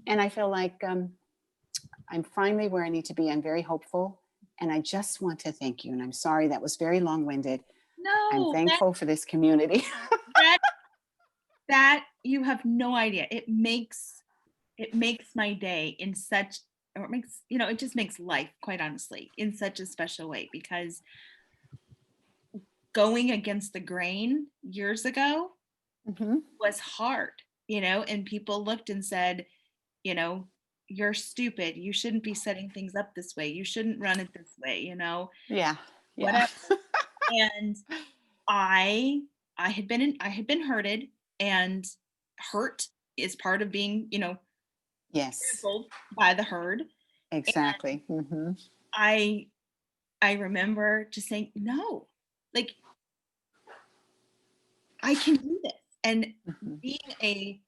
And I feel like I'm finally where I need to be. I'm very hopeful. And I just want to thank you. And I'm sorry that was very long-winded. No, I'm thankful for this community. that you have no idea. It makes my day in such, or it makes, it just makes life, quite honestly, in such a special way, because going against the grain years ago was hard, and people looked and said, you're stupid. You shouldn't be setting things up this way. You shouldn't run it this way, Yeah. Whatever. And I had been hurted, and hurt is part of being, yes, by the herd. Exactly. I remember just saying, no, like, I can do this. And Mhm. being a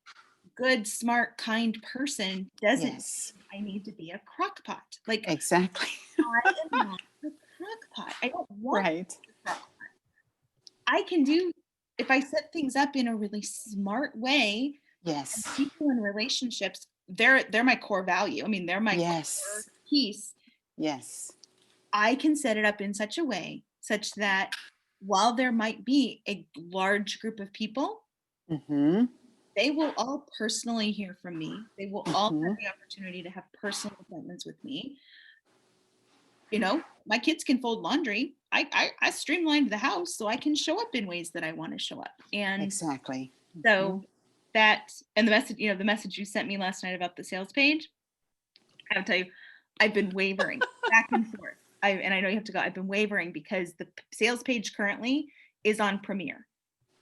good, smart, kind person doesn't Yes, mean I need to be a crock pot. Like exactly. I am not a crock pot. I don't want Right. a crock pot. I can do, if I set things up in a really smart way, and Yes. people in relationships, they're my core value. I mean, they're my core Yes. piece. Yes. I can set it up in such a way such that while there might be a large group of people, Mm-hmm. they will all personally hear from me. They will all have Mm-hmm. the opportunity to have personal appointments with me. You know, my kids can fold laundry. I streamlined the house so I can show up in ways that I want to show up. And Exactly. so that, and the message, the message you sent me last night about the sales page, I have to tell you, I've been wavering back and forth. And I know you have to go. I've been wavering because the sales page currently is on Premiere,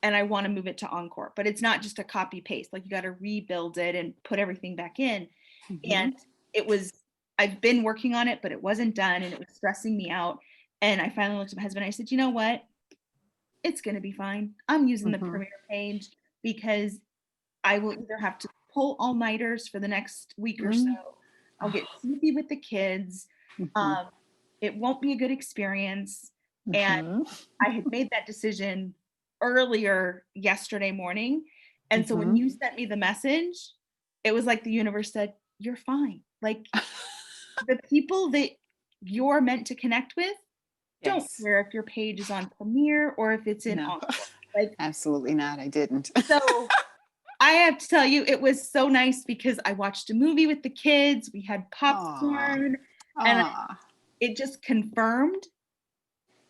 and I want to move it to Encore, but it's not just a copy paste. Like you got to rebuild it and put everything back in. Mhm. And I've been working on it, but it wasn't done, and it was stressing me out. And I finally looked at my husband. I said, you know what? It's going to be fine. I'm using the Mhm. Premiere page because I will either have to pull all-nighters for the next week or so. I'll get sleepy with the kids. Mhm. It won't be a good experience. And Mhm. I had made that decision earlier yesterday morning. And so when Mhm. you sent me the message, it was like the universe said, you're fine. Like the people that you're meant to connect with don't Yes. care if your page is on Premiere or if it's in No, Encore. Like, absolutely not. I didn't. so I have to tell you, it was so nice because I watched a movie with the kids. We had Aw. popcorn, and Aw. it just confirmed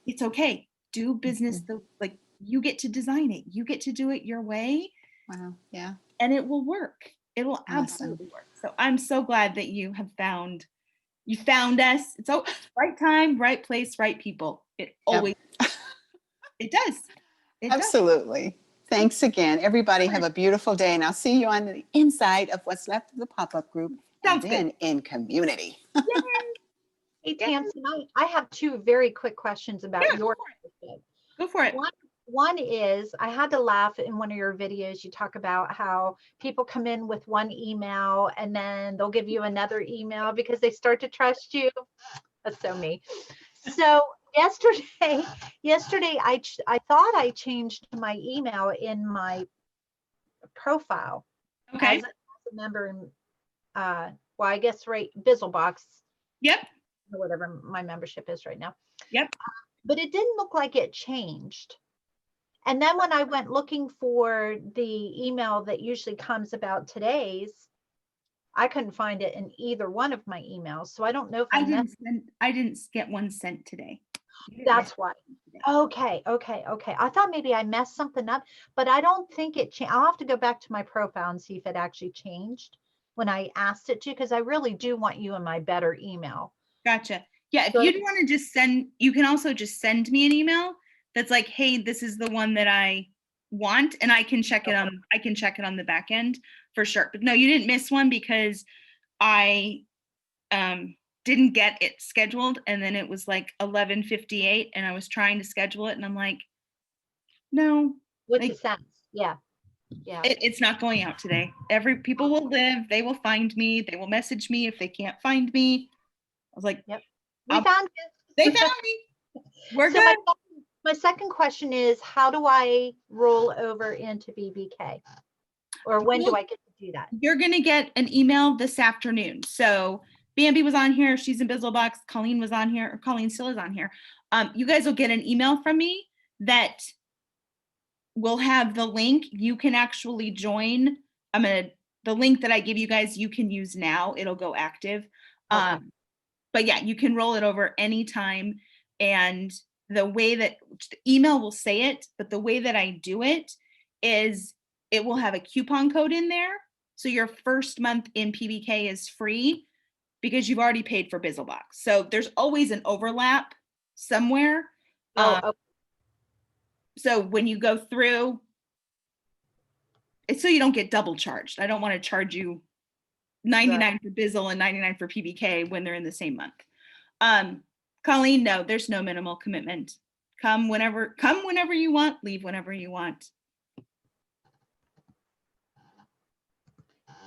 it's okay. Do business Mhm. like you get to design it. You get to do it your way, Wow. Yeah. and it will work. It will Awesome. absolutely work. So I'm so glad that you found us. It's right time, right place, right people. It always it does. It does. Absolutely. Thanks again. Everybody have a beautiful day, and I'll see you on the inside of what's left of the pop-up group and Sounds good. then in community. Hey, Yeah. Tamsin, I have two very quick questions about Yeah, your go for it. membership. Go for it. One is, I had to laugh in one of your videos. You talk about how people come in with one email and then they'll give you another email because they start to trust you. That's so me. So yesterday I thought I changed my email in my profile Okay. as a member in, well, I guess, right, Bizlebox, Yep. or whatever my membership is right now. Yep. But it didn't look like it changed. And then when I went looking for the email that usually comes about today's, I couldn't find it in either one of my emails. So I don't know if I didn't get one sent today. that's why. Okay. I thought maybe I messed something up, but I don't think it changed. I'll have to go back to my profile and see if it actually changed when I asked it to, because I really do want you in my better email. Gotcha. Yeah, if So- you want to just you can also just send me an email that's like, hey, this is the one that I want, and I can check it on the back end for sure. But no, you didn't miss one because I didn't get it scheduled, and then it was like 11:58 and I was trying to schedule it, and I'm like, no, What's like the sense? Yeah. it's not going out today. People will live, they will find me, they will message me if they can't find me. I was like, Yep. We found it. they found me. We're So good. my second question is, how do I roll over into BBK? Or when do I get to do that? You're going to get an email this afternoon. So Bambi was on here. She's in Bizlebox. Colleen was on here, or Colleen still is on here. You guys will get an email from me that will have the link. You can actually join. The link that I give you guys, you can use now. It'll go active. Okay. But yeah, you can roll it over anytime. And the way that the email will say it, but the way that I do it is it will have a coupon code in there. So your first month in PBK is free because you've already paid for Bizlebox. So there's always an overlap somewhere. Okay. So when you go through, it's so you don't get double charged. I don't want to charge you 99 for Bizzle and 99 for PBK when they're in the same month. Colleen, no, there's no minimal commitment. Come whenever you want, leave whenever you want.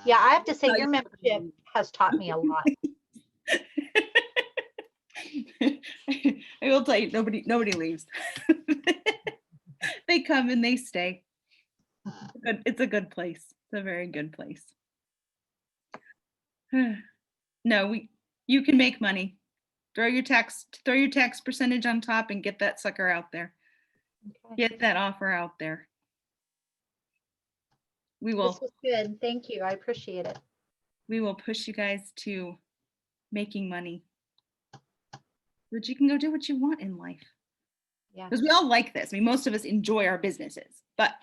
Yeah, I have to say Tell your you membership something. has taught me a lot. I will tell you, nobody leaves. They come and they stay. It's a good place. It's a very good place. No, you can make money. Throw your tax percentage on top and get that sucker out there. Okay. Get that offer out there. We will This was good. Thank you. I appreciate it. push you guys to making money so that you can go do what you want in life. Yeah. Because we all like this. I mean, most of us enjoy our businesses, but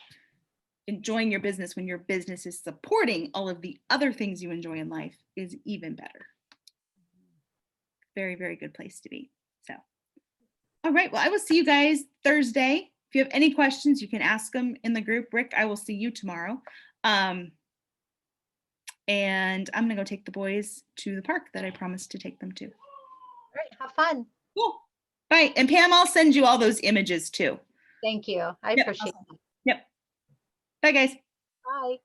enjoying your business when your business is supporting all of the other things you enjoy in life is even better. Very, very good place to be. So, all right. Well, I will see you guys Thursday. If you have any questions, you can ask them in the group. Rick, I will see you tomorrow. And I'm going to go take the boys to the park that I promised to take them to. All right. Have fun. Cool. Bye. And Pam, I'll send you all those images too. Thank you. I Yep, appreciate awesome. it. Yep. Bye, guys. Bye.